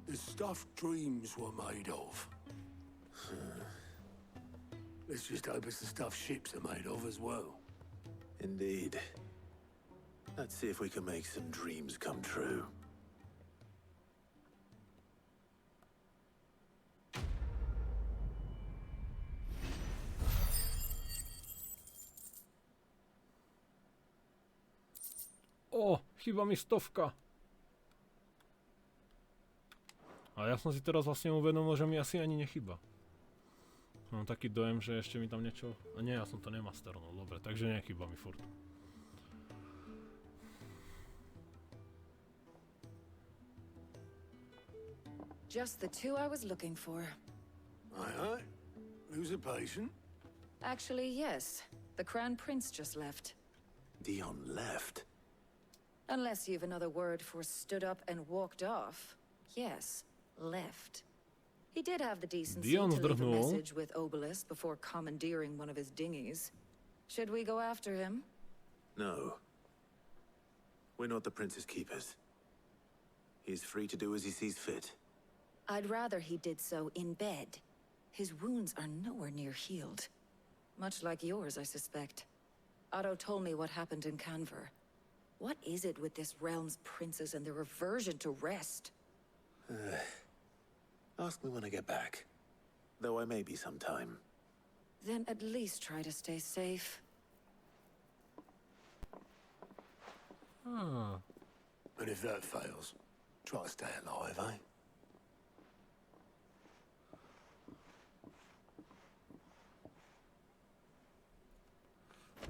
the stuff dreams were made of. Let's just hope it's the stuff ships are made of as well. Indeed. Let's see if we can make some dreams come true. O, chýba mi 100. A ja som si teraz vlastne uvedomil, že mi asi ani nechýba. Mám taký dojem, že ešte mi tam niečo... A nie, ja som to nemasteroval, dobre, takže nechýba mi furt. Just the two I was looking for. Aye, aye. Who's a patient? Actually, yes. The Crown Prince just left. Dion left. Unless you've another word for stood up and walked off. Yes, left. He did have the decency to leave a message with Obelisk before commandeering one of his dinghies. Should we go after him? No. We're not the prince's keepers. He's free to do as he sees fit. I'd rather he did so in bed. His wounds are nowhere near healed. Much like yours, I suspect. Otto told me what happened in Canver. What is it with this realm's princes and their aversion to rest? Ask me when I get back. Though I may be sometime. Then at least try to stay safe. Ah. And if that fails, try to stay alive, eh?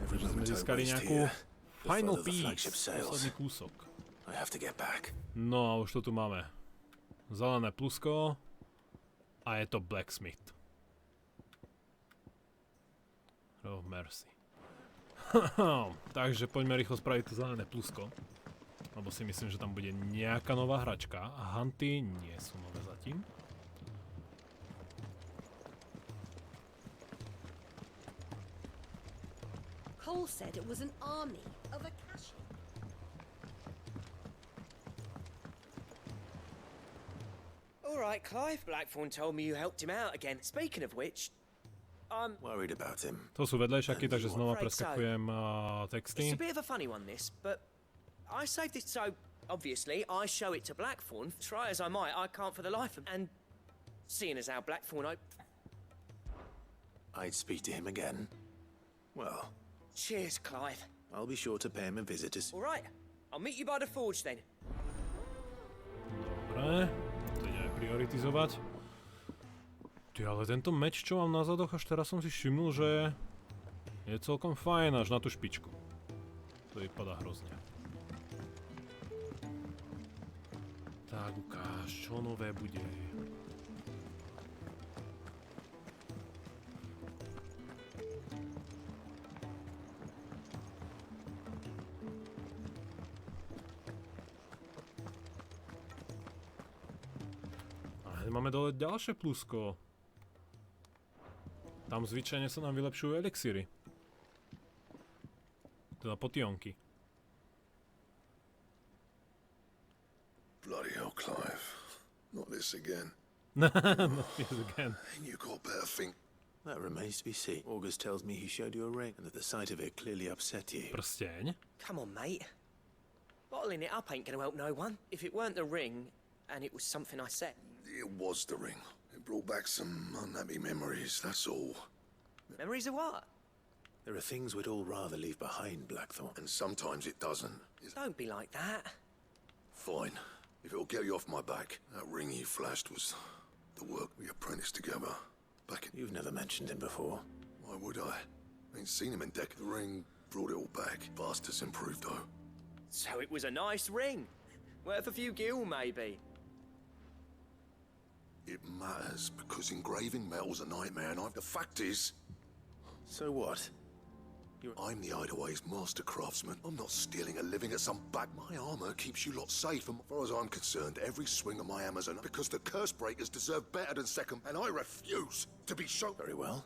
Takže sme získali nejakú final piece, posledný kúsok. No a už to tu máme. Zelené plusko. A je to blacksmith. Oh, mercy. Takže poďme rýchlo spraviť to zelené plusko. Lebo si myslím, že tam bude nejaká nová hračka. A hunty nie sú nové zatím. Cole said it was an army of Akashi. All right, Clive. Blackthorn told me you helped him out again. Speaking of which, I'm worried about him. To sú vedľajšaky, takže znova preskakujem texty. It's a bit of a funny one, this, but I saved it so obviously I show it to Blackthorn. Try as I might, I can't for the life of... And seeing as how Blackthorn, I'd speak to him again. Well. Cheers, Clive. I'll be sure to pay him a visit as... All right, I'll meet you by the forge then. Dobre, to ideme prioritizovať. Ty, ale tento meč, čo mám na zadoch, až teraz som si všimnul, že je celkom fajn až na tú špičku. To vypadá hrozne. Tak ukáž, čo nové bude. Máme dole ďalšie plusko. Tam zvyčajne sa nám vylepšujú elixíry. Teda potionky. Bloody hell, Clive. Not this again. Not this again. And you got better think. That remains to be seen. August tells me he showed you a ring and that the sight of it clearly upset you. Prsteň? Come on, mate. Bottling it up ain't gonna help no one. If it weren't the ring, and it was something I said. It was the ring. It brought back some unhappy memories, that's all. Memories of what? There are things we'd all rather leave behind, Blackthorn. And sometimes it doesn't. Don't be like that. Fine. If it'll get you off my back. That ring you flashed was the work we apprenticed together. Back in... You've never mentioned him before. Why would I? Ain't seen him in decades. The ring brought it all back. Fast has improved, though. So it was a nice ring. Worth a few gil, maybe. It matters, because engraving metal's a nightmare, and the fact is... So what? I'm the Hideaway's master craftsman. I'm not stealing a living at some back. My armor keeps you lot safe, and as far as I'm concerned, every swing of my hammer's enough, because the curse breakers deserve better than second, and I refuse to be shown. Very well.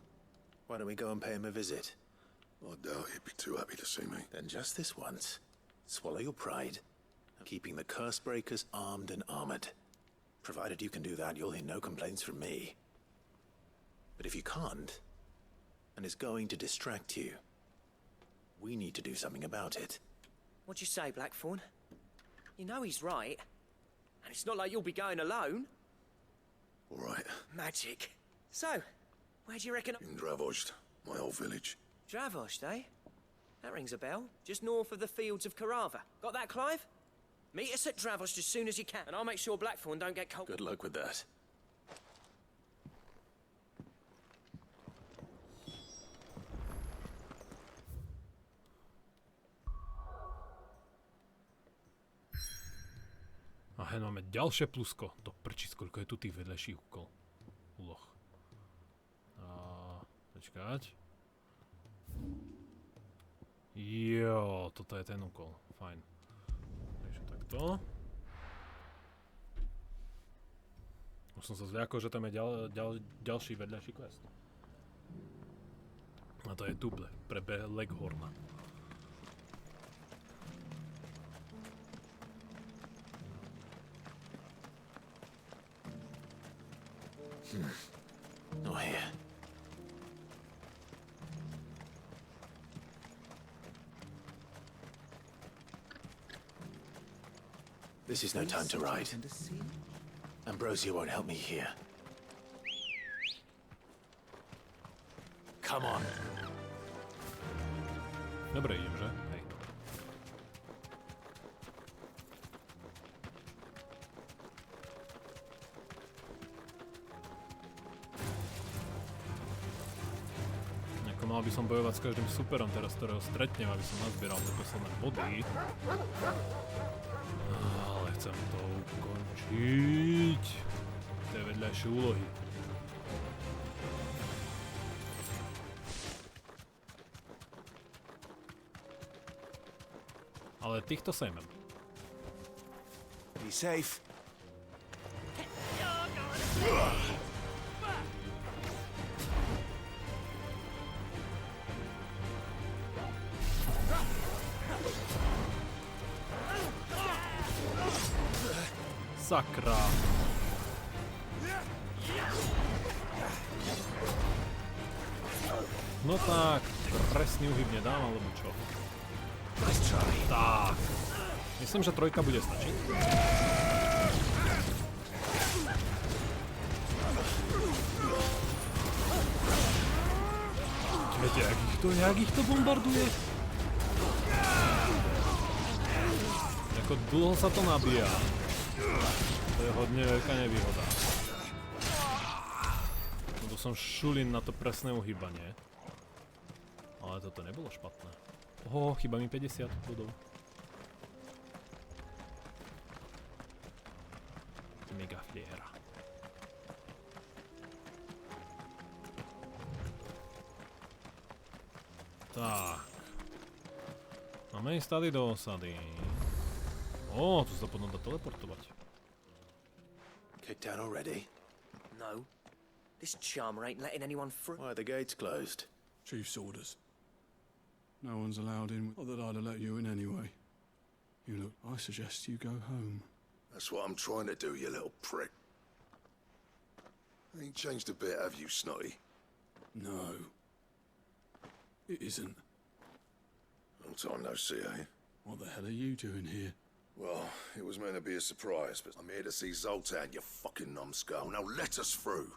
Why don't we go and pay him a visit? I doubt he'd be too happy to see me. Then just this once, swallow your pride, keeping the curse breakers armed and armored. Provided you can do that, you'll hear no complaints from me. But if you can't, and it's going to distract you, we need to do something about it. What'd you say, Blackthorn? You know he's right. And it's not like you'll be going alone. All right. Magic. So, where do you reckon... In Dravost, my old village. Dravost, eh? That rings a bell. Just north of the fields of Carava. Got that, Clive? Meet us at Dravost as soon as you can, and I'll make sure Blackthorn don't get cold. Good luck with that. A hen máme ďalšie plusko. To prčí, koľko je tu tých vedľajších úloh. A počkať. Jo, toto je ten úkol. Fajn. Takže takto. Už som sa zľakol, že tam je ďalší vedľajší quest. A to je tu pre Leghorna. Oh, here. This is no time to ride. Ambrosia won't help me here. Come on. Dobre, idem, že? Hej. Mal by som bojovať s každým superom teraz, ktorého stretnem, aby som nazbieral tie posledné body. Ale chcem to ukončiť. Tie vedľajšie úlohy. Ale týchto sejmem. Be safe. Sakra. No tak, presný uhybne dám, alebo čo? Tak. Myslím, že trojka bude stačiť. Viete, jak ich to bombarduje? Ako dlho sa to nabíja. To je hodne veľká nevýhoda. Lebo som šulín na to presné uhýbanie. Ale toto nebolo špatné. Chýba mi 50 bodov. Mega fliera. Tak. Máme ísť tady do osady. Tu sa potom dá teleportovať. Kicked out already? No. This charmer ain't letting anyone through. Why are the gates closed? Chief's orders. No one's allowed in. Not that I'd have let you in anyway. You look, I suggest you go home. That's what I'm trying to do, you little prick. Ain't changed a bit, have you, Snotty? No. It isn't. Long time no see, eh? What the hell are you doing here? Well, it was meant to be a surprise, but I'm here to see Zoltan, you fucking numbskull. Now let us through.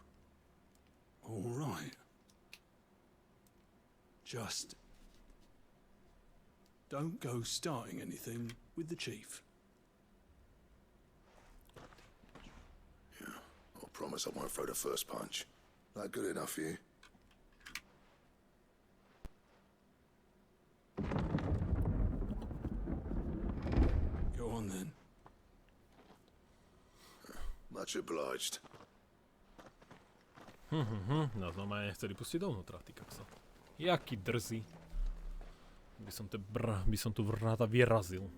All right. Just don't go starting anything with the chief. Yeah, I'll promise I won't throw the first punch. That good enough for you? Go on then. Much obliged. Nás normálne nechceli pustiť dovnútra, ty kaksa. Jaký drzý. By som tu vrata vyrazil.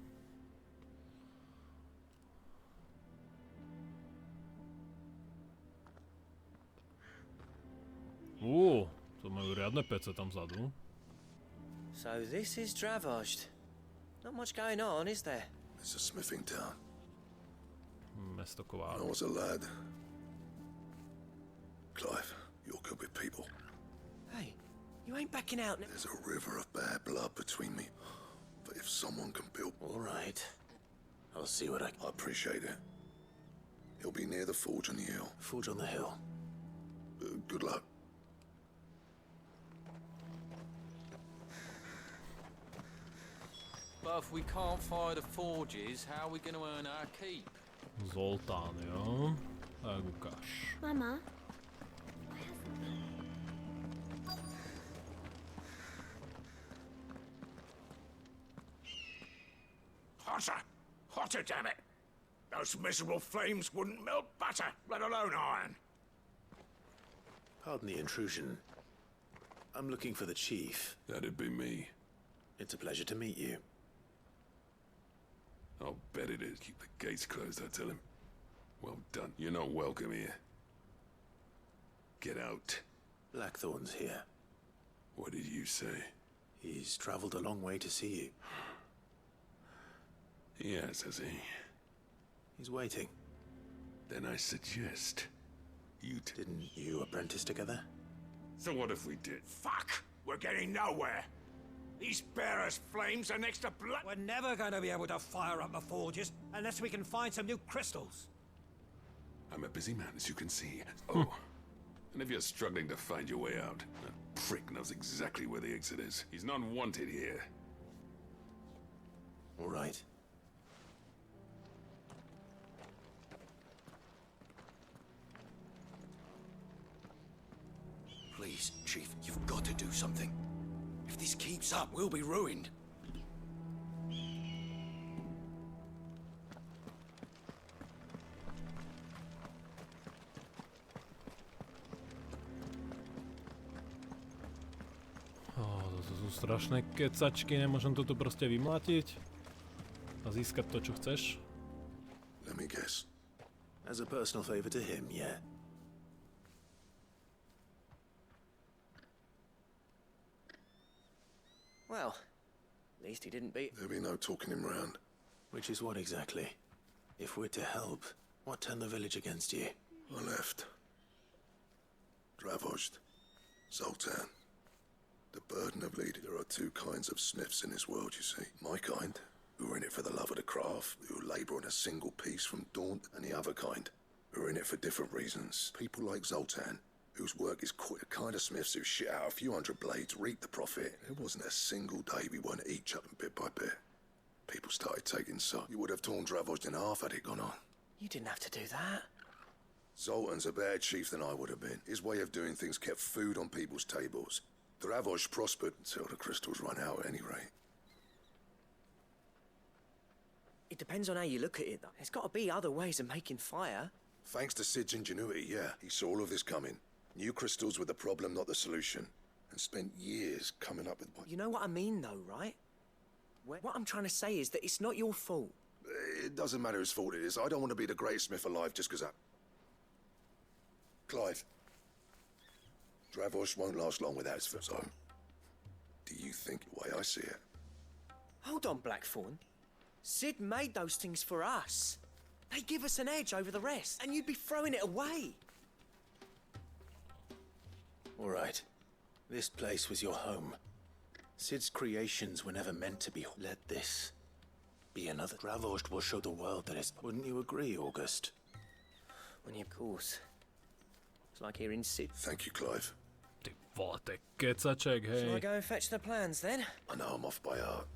To majú riadne pece tam vzadu. So this is Dravožd. Not much going on, is there? It's a smithing town. Mesto When I kovárov. was a lad. Clive, you're good with people. Hey, you ain't backing out now. There's a river of bad blood between me. But if someone can build... All right. I'll see what I... I appreciate it. It'll be near the forge on the hill. Forge on the hill. Good luck. But if we can't fire the forges, how are we going to earn our keep? Zoltán, jo? Tak ukáž. Mama? Hotter! Hotter, damn it! Those miserable flames wouldn't melt butter, let alone iron. Pardon the intrusion. I'm looking for the chief. That'd be me. It's a pleasure to meet you. I'll bet it is. Keep the gates closed, I tell him. Well done. You're not welcome here. Get out. Blackthorn's here. What did you say? He's traveled a long way to see you. Yes, has he? He's waiting. Then I suggest you Didn't you apprentice together? So what if we did? Fuck! We're getting nowhere. These bearers' flames are next to blood. We're never going to be able to fire up the forges unless we can find some new crystals. I'm a busy man, as you can see. Oh, and if you're struggling to find your way out, that prick knows exactly where the exit is. He's not wanted here. All right. Please, Chief, you've got to do something. If this keeps up, we'll be ruined. To sú strašné kecačky, nemôžem to tu proste vymlátiť a získať to, čo chceš. Let me guess. As a personal favor to him, yeah. Well, at least he didn't beat... There'll be no talking him round. Which is what exactly? If we're to help, what turned the village against you? I left. Dravožd. Zoltan. The burden of leading. There are two kinds of smiths in this world, you see. My kind, who are in it for the love of the craft, who labour on a single piece from dawn, and the other kind, who are in it for different reasons. People like Zoltan, whose work is quite the kind of smiths who shit out a few hundred blades, reap the profit. There wasn't a single day we weren't each up bit by bit. People started taking sight. You would have torn Dravožd in half had it gone on. You didn't have to do that. Zoltan's a better chief than I would have been. His way of doing things kept food on people's tables. Dravožd prospered until the crystals run out at any rate. It depends on how you look at it, though. There's got to be other ways of making fire. Thanks to Sid's ingenuity, yeah. He saw all of this coming. Knew crystals were the problem, not the solution. And spent years coming up with... You know what I mean, though, right? What I'm trying to say is that it's not your fault. It doesn't matter whose fault it is. I don't want to be the greatest smith alive just because I... Clive. Dravožd won't last long without his foot, so... Do you think the way I see it? Hold on, Blackthorn. Sid made those things for us. They give us an edge over the rest, and you'd be throwing it away. All right. This place was your home. Sid's creations were never meant to be... Let this be another. Ravaged will show the world that it's... Wouldn't you agree, August? Well, of course. It's like hearing Sid. Thank you, Clive. Ty vole, to je kecaček, Shall I hej. go and fetch the plans then? I know I'm off by heart.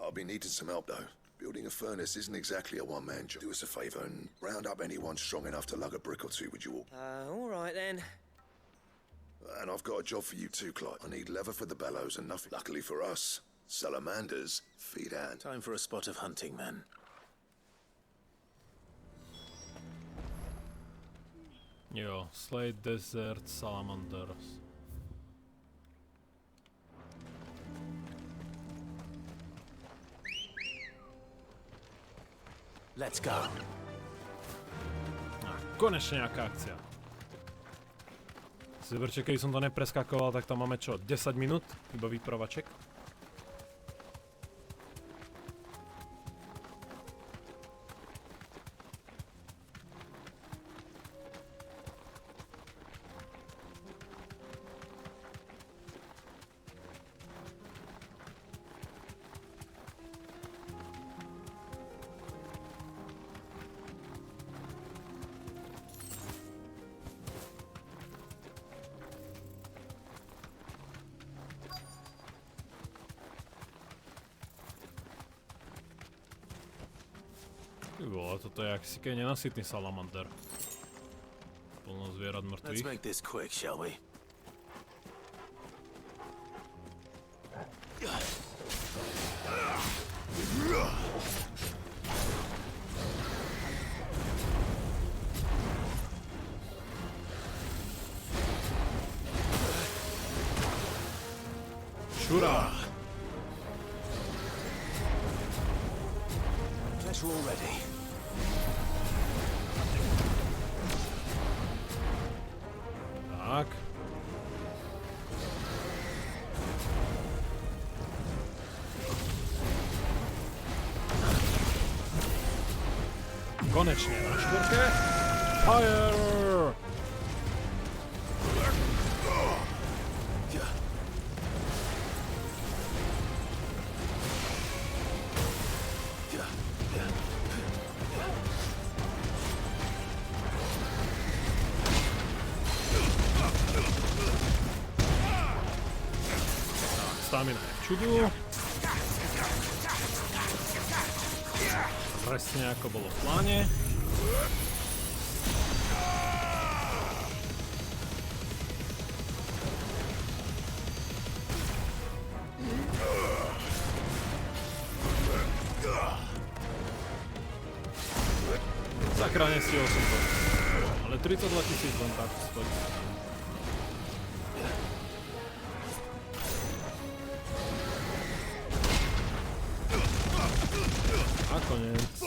I'll be needing some help, though. Building a furnace isn't exactly a one-man job. Do us a favour and round up anyone strong enough to lug a brick or two, would you all? All right then. And I've got a job for you too, Clive. I need leather for the bellows and nothing. Luckily for us, salamanders feed ants. Time for a spot of hunting, then. Jo, Slay Desert Salamanders. Let's go. A konečne nejaká akcia. Si zoberte, keď som to nepreskakoval, tak tam máme čo? 10 minút? Iba výpravaček? Vole, toto je aký keď nenasytný salamander. Plno zvierat Let's mŕtvych. make this quick, shall we? Šura! Guess we're all ready. Tak. Konečne na štvrtke. Fire! Stamina je čudu. Presne ako bolo v pláne. Sakra, nestihol som to. Ale 32 000 len tak stojí. A koniec.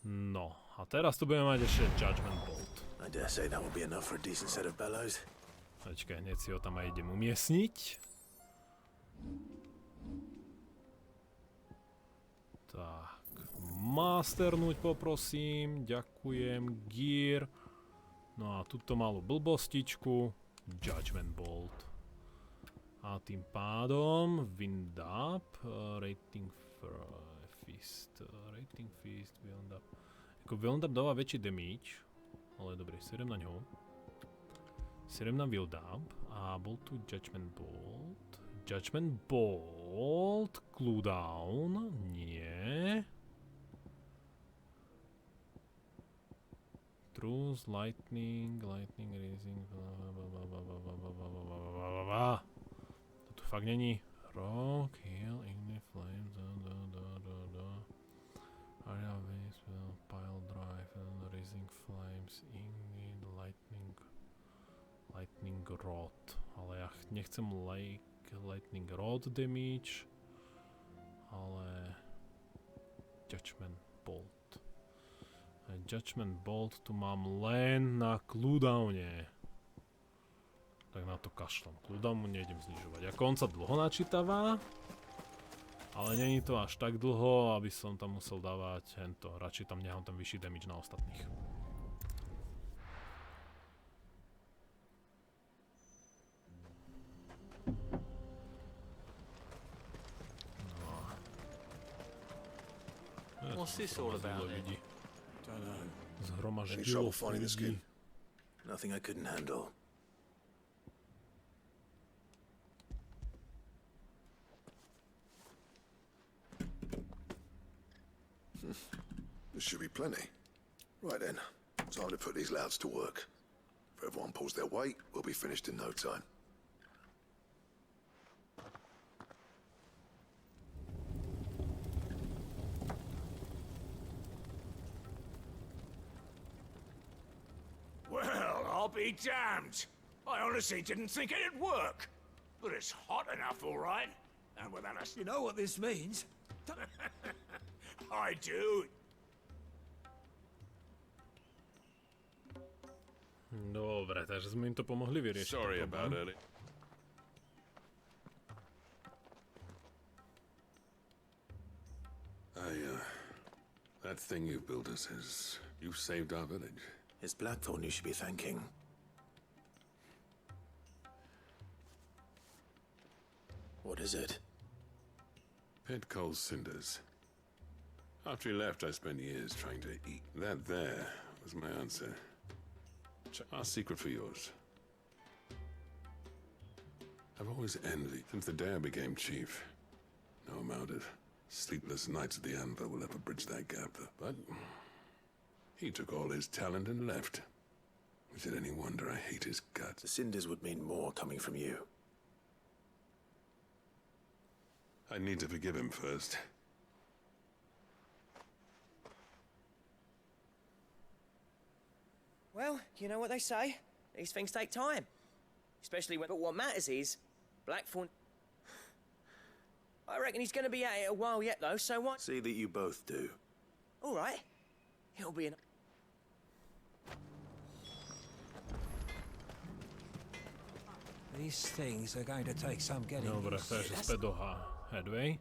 No, a teraz tu budeme mať ešte Judgment Bolt. I dare say that will be enough for a decent set of bellows. Počkaj, hneď si ho tam aj idem umiestniť. Tak, masternúť poprosím, ďakujem, gear. No a túto malú blbostičku, Judgment Bolt. A tým pádom wind up, rating fist, wind up. Ako wind up dáva väčší damage, ale dobre, 7 na ňo. 7 na wind up a bol tu Judgment Bolt. Judgment Bolt, cooldown, nie. Truth, lightning, raising, to tu fakt není. Rock, heal, ignite, flames, area waves, pile drive, raising flames, ignite, lightning rod. Ale ja nechcem lightning rod damage, ale Judgment Bolt. Judgment Bolt tu mám len na cooldowne. Tak na to kašlem. Cooldown mu nejdem znižovať. Ako on sa dlho načítava, ale není to až tak dlho, aby som tam musel dávať hento. Radšej tam nechám ten vyšší damage na ostatných. What's this all about then? ľudí. Don't know. Any Zhromaždilo trouble finding the ľudí. skin? Nothing I couldn't handle. There should be plenty. Right then, time to put these louds to work. If everyone pulls their weight, we'll be finished in no time. Well, I'll be damned. I honestly didn't think it'd work. But it's hot enough, all right. And without us... You know what this means? I do. Dobre, takže sme im to pomohli vyriešiť. Sorry about it. That thing you built us is... You've saved our village. It's Blackthorn you should be thanking. What is it? Pit Cole's cinders. After he left, I spent years trying to eat. That there was my answer. Our secret for yours. I've always envied since the day I became chief. No amount of sleepless nights at the anvil will ever bridge that gap. But he took all his talent and left. Is it any wonder I hate his guts? The cinders would mean more coming from you. I need to forgive him first. Well, you know what they say. These things take time. Especially when... But what matters is... Blackthorn... I reckon he's going to be at it a while yet, though, so what... See that you both do. All right. It'll be an... These things are going to take some getting Dobre, used to. takže späť do Headway.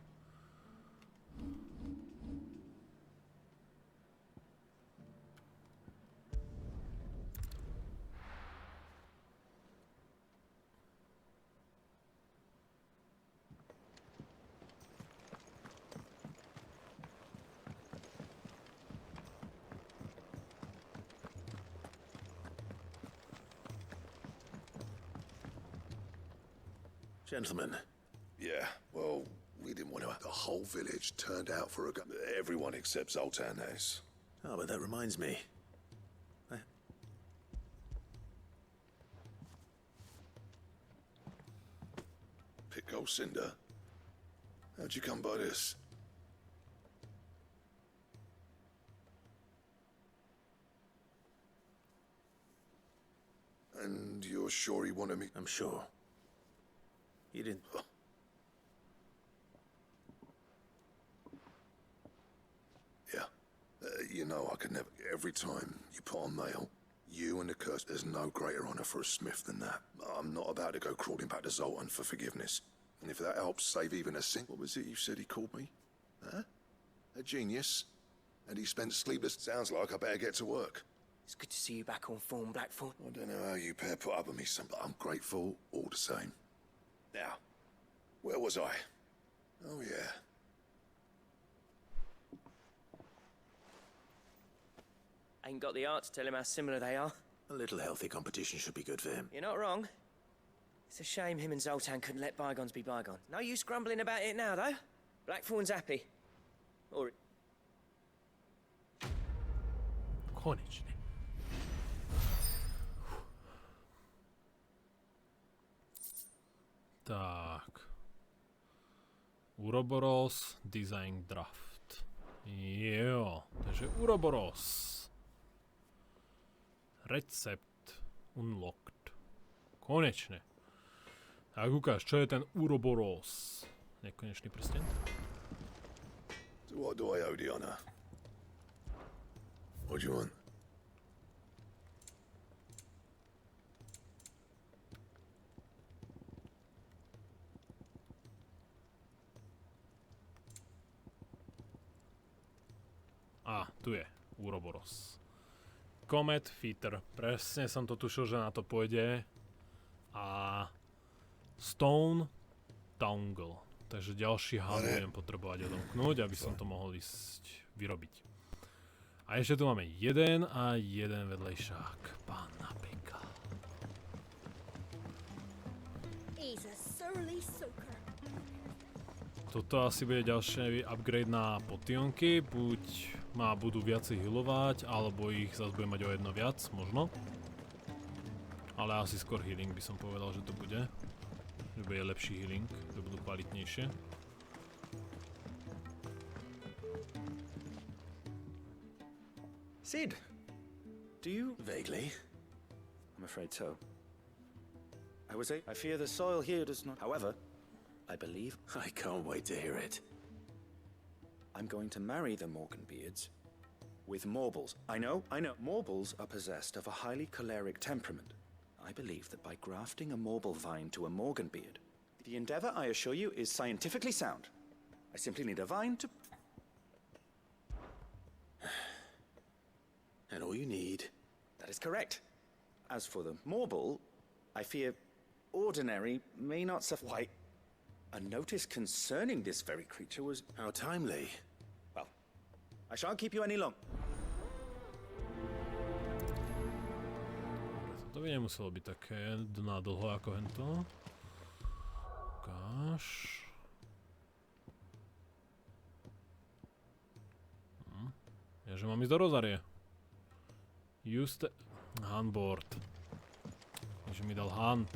Gentlemen. Yeah, well, we didn't want to. The whole village turned out for a gun. Everyone except Zoltan has. Oh, but that reminds me. Pico Cinder. How'd you come by this? And you're sure he wanted me? I'm sure. You didn't... Yeah. You know I could never... Every time you put on mail, you and the curse, there's no greater honor for a smith than that. I'm not about to go crawling back to Zoltan for forgiveness. And if that helps save even a cent... What was it you said he called me? Huh? A genius? And he spent sleepless... Sounds like I better get to work. It's good to see you back on form, Blackthorn. I don't know how you pair put up with me, son, but I'm grateful all the same. Now, where was I? Oh, yeah. Ain't got the art to tell him how similar they are. A little healthy competition should be good for him. You're not wrong. It's a shame him and Zoltan couldn't let bygones be bygones. No use grumbling about it now, though. Blackthorn's happy. Or... Konečne. Tak. Uroboros Design Draft. Jo, takže Uroboros. Recept unlocked. Konečne. Tak ukáž, čo je ten Uroboros? Nekonečný prsten? So what do I owe the honor? What do you want? Tu je Uroboros. Comet Feeder. Presne som to tušil, že na to pôjde. A Stone Tangle. Takže ďalší hán budem potrebovať odomknúť, aby som to mohol ísť vyrobiť. A ešte tu máme jeden a jeden vedlejšák. Pána peka. He's a surly soaker. Toto asi bude ďalší upgrade na potionky. Buď ma budú viacej healovať, alebo ich zase bude mať o jedno viac, možno. Ale asi skôr healing by som povedal, že to bude. Že bude lepší healing, že budú kvalitnejšie. Sid, do you... Vaguely. I'm afraid so. I fear the soil here does not... However, I believe... I can't wait to hear it. I'm going to marry the Morganbeards with Morbles. I know. Morbles are possessed of a highly choleric temperament. I believe that by grafting a Morble vine to a Morganbeard, the endeavor, I assure you, is scientifically sound. I simply need a vine to... And all you need... That is correct. As for the Morble, I fear ordinary may not suffice. Why, a notice concerning this very creature was... How timely. Well, I shan't keep you any long. To by nemuselo byť také dlho ako hento. Ukáž. Ja, že mám ísť do Rozárie. Use the... Handboard. Takže mi dal hand.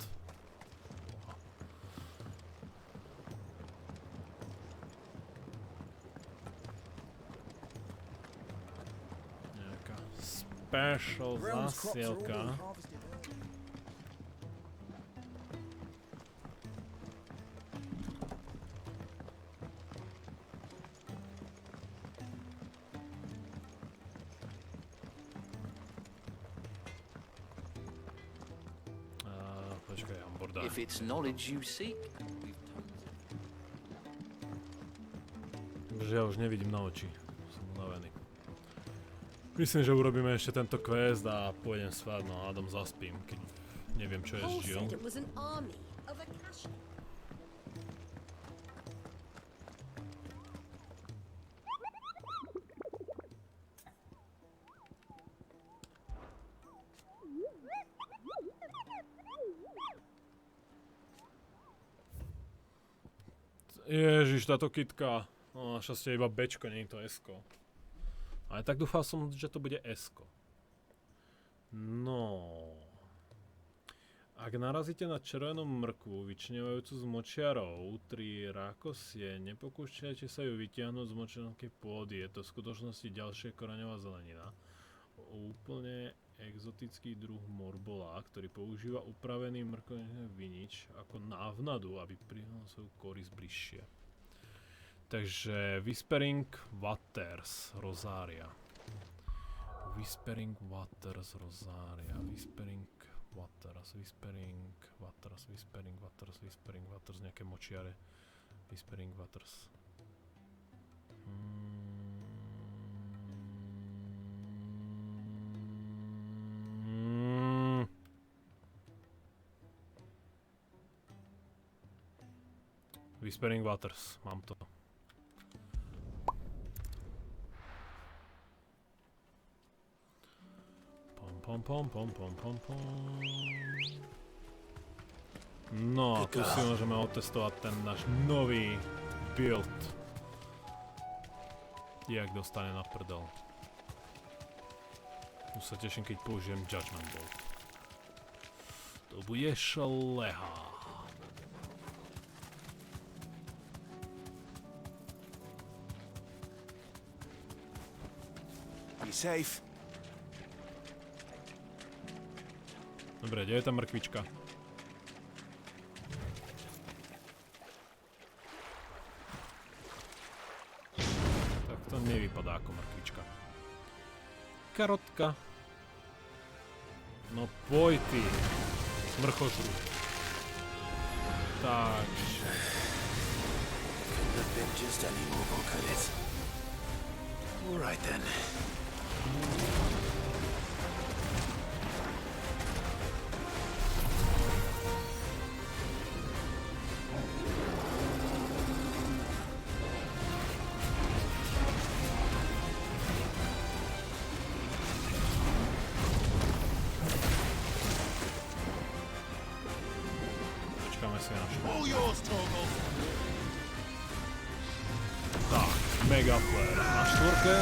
Nejaká special zasielka. If it's knowledge you seek. Takže ja už nevidím na oči. Som unavený. Myslím, že urobíme ešte tento quest a pôjdem spať, no hádam zaspím, keď neviem, čo je žil. Ježiš, táto kitka. No, našťastie iba Bčko, nie je to Sko. Ale tak dúfal som, že to bude Sko. No. Ak narazíte na červenú mrkvu, vyčnievajúcu z močiarov, 3 rákosie, nepokúšajte sa ju vytiahnuť z močiarskej pôdy. Je to v skutočnosti ďalšia koreňová zelenina. Úplne exotický druh morbola, ktorý používa upravený mrkovný vinič ako návnadu, aby prihľal svoju korisť bližšie. Takže Whispering Waters, Rozária. Whispering Waters, Rozária. Whispering Waters, Whispering Waters, Whispering Waters, Whispering Waters, nejaké močiare. Whispering Waters. Whispering Waters, mám to. No a tu si môžeme otestovať ten náš nový build. Jak dostane na prdel. Už sa teším, keď použijem Judgment Bolt. To bude šleha. Be safe. Dobre, kde je tá mrkvička? Tak to nevypadá ako mrkvička. Karotka. No poj ty. Smrchožru. Takže... Couldn't have been just any more, could it? All right then. Počkáme si na tak, mega flare na štvorke.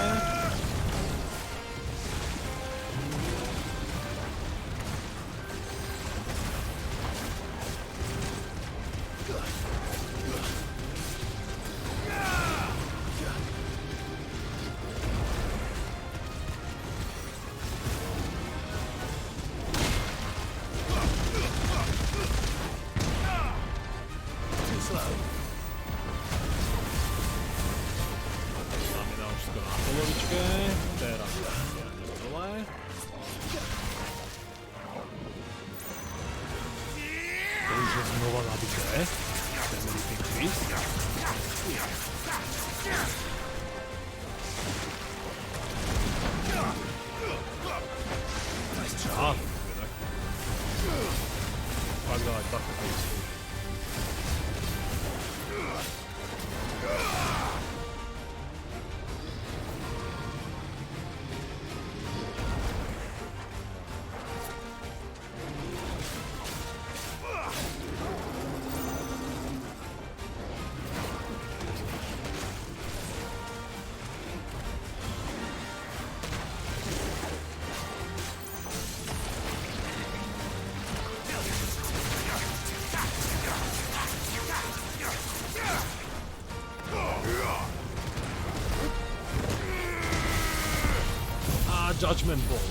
Judgment Ball.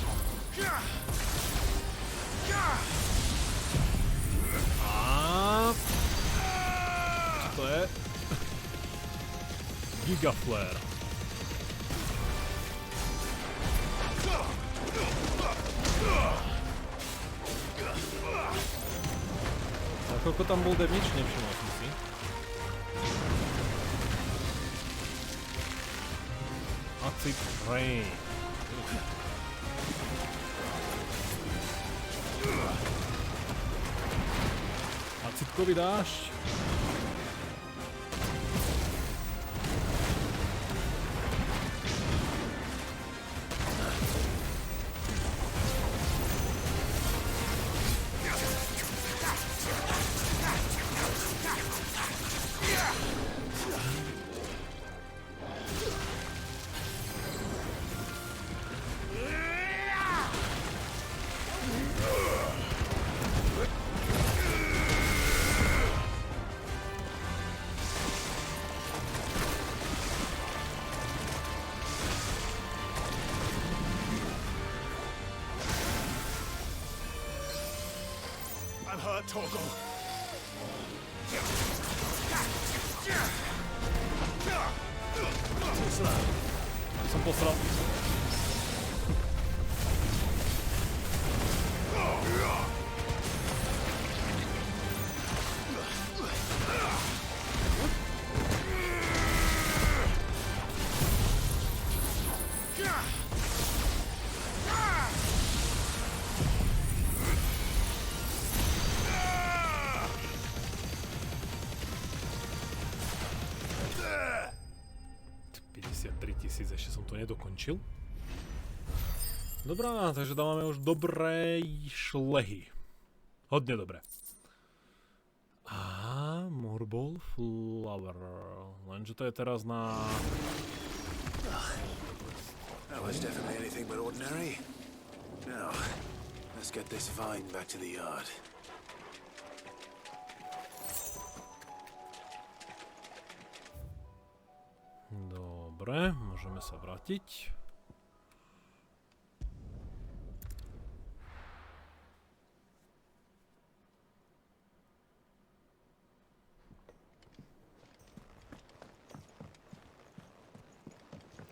A čo to je? Giga Flare. A koľko tam bol damage? Nevšimol som si. Acid Rain. Acitkový dážď. Torgal. Som posral. Ešte som to nedokončil. Dobrá, takže tam máme už dobré šlehy. Hodne dobré. A Morbol Flower. Lenže to je teraz na... That was definitely anything but ordinary. Now, let's get this vine back to the yard. Dobre, môžeme sa vrátiť.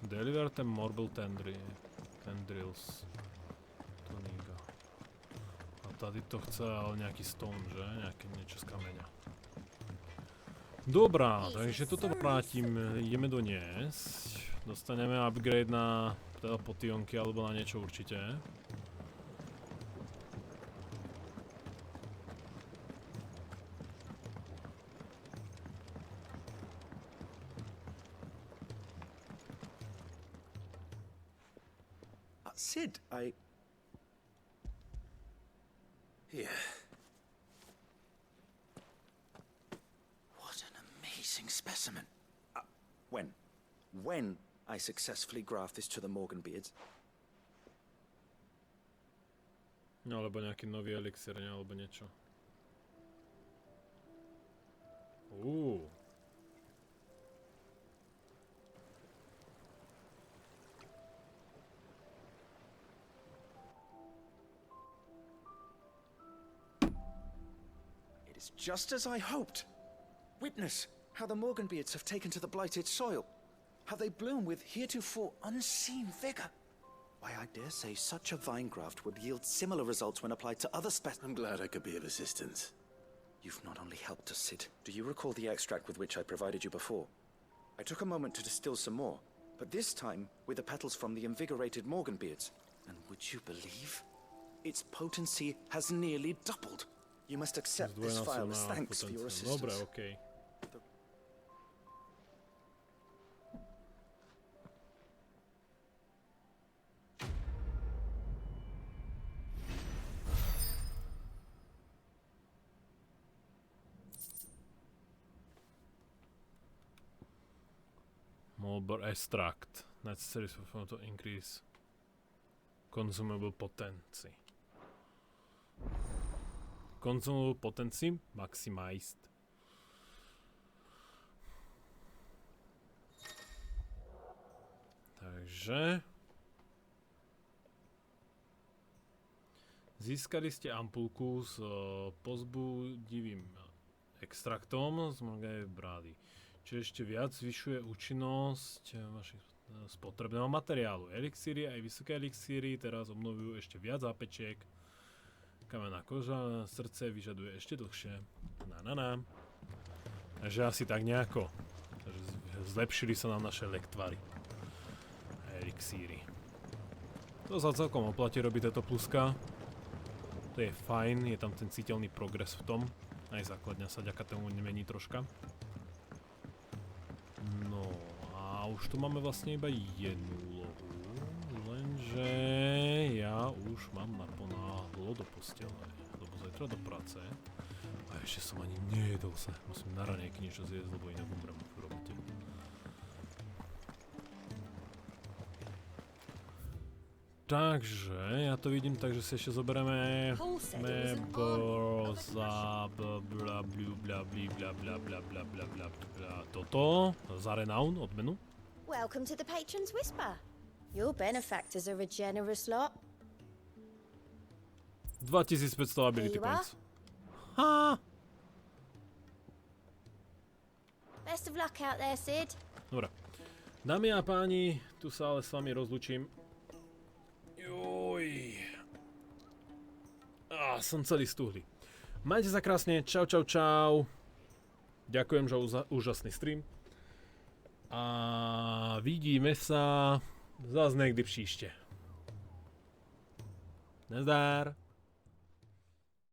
Deliver the marble tendrils. Toniga. A tady to chce ale nejaký stone, že? Niečo z kameňa. Dobrá, takže toto vrátim, ideme doniesť. Dostaneme upgrade na teda potionky alebo na niečo určite. Sid, Here. specimen. When I successfully graft this to the Morganbeards. No, alebo nejaký nový elixir, alebo niečo. It is just as I hoped. Witness how the Morganbeards have taken to the blighted soil. How they bloom with heretofore unseen vigor. Why, I dare say such a vine graft would yield similar results when applied to other I'm glad I could be of assistance. You've not only helped us, Sid. Do you recall the extract with which I provided you before? I took a moment to distill some more, but this time with the petals from the invigorated Morganbeards. And would you believe? Its potency has nearly doubled. You must accept this file as thanks for your assistance. Dobre, okej. Mober extract. Necessary for to increase consumable potency. Consumable potency maximized. Takže získali ste ampulku s pozbudivým extraktom z Morgavej brády, čo ešte viac zvyšuje účinnosť vašich spotrebného materiálu. Elixíry aj vysoké elixíry teraz obnovujú ešte viac zápečiek. Kamenná koža, srdce vyžaduje ešte dlhšie. Takže asi tak nejako. Takže zlepšili sa nám naše lektvary. Elixíry. To sa celkom oplatí robiť táto pluska. To je fajn, je tam ten citeľný progres v tom. Aj základňa sa ďaká tomu nemení troška. No a už tu máme vlastne iba jednu úlohu. Lenže ja už mám naponáhlo do postele. Lebo zajtra do práce. A ešte som ani nejedol sa. Musím na raňajky niečo zjesť, lebo inak umrem v robote. Takže, ja to vidím tak, že si ešte zoberieme toto za renown, odmenu. Welcome to the Patron's Whisper. Your benefactors are a generous lot. 2500 ability points. Ha! Best of luck out there, Sid. Dobre. Dámy a páni, tu sa ale s vami rozlučím. Joj. Som celý stuhlý. Majte sa krásne, čau, čau, čau. Ďakujem za úžasný stream. A vidíme sa zás niekdy příště. Nazdar.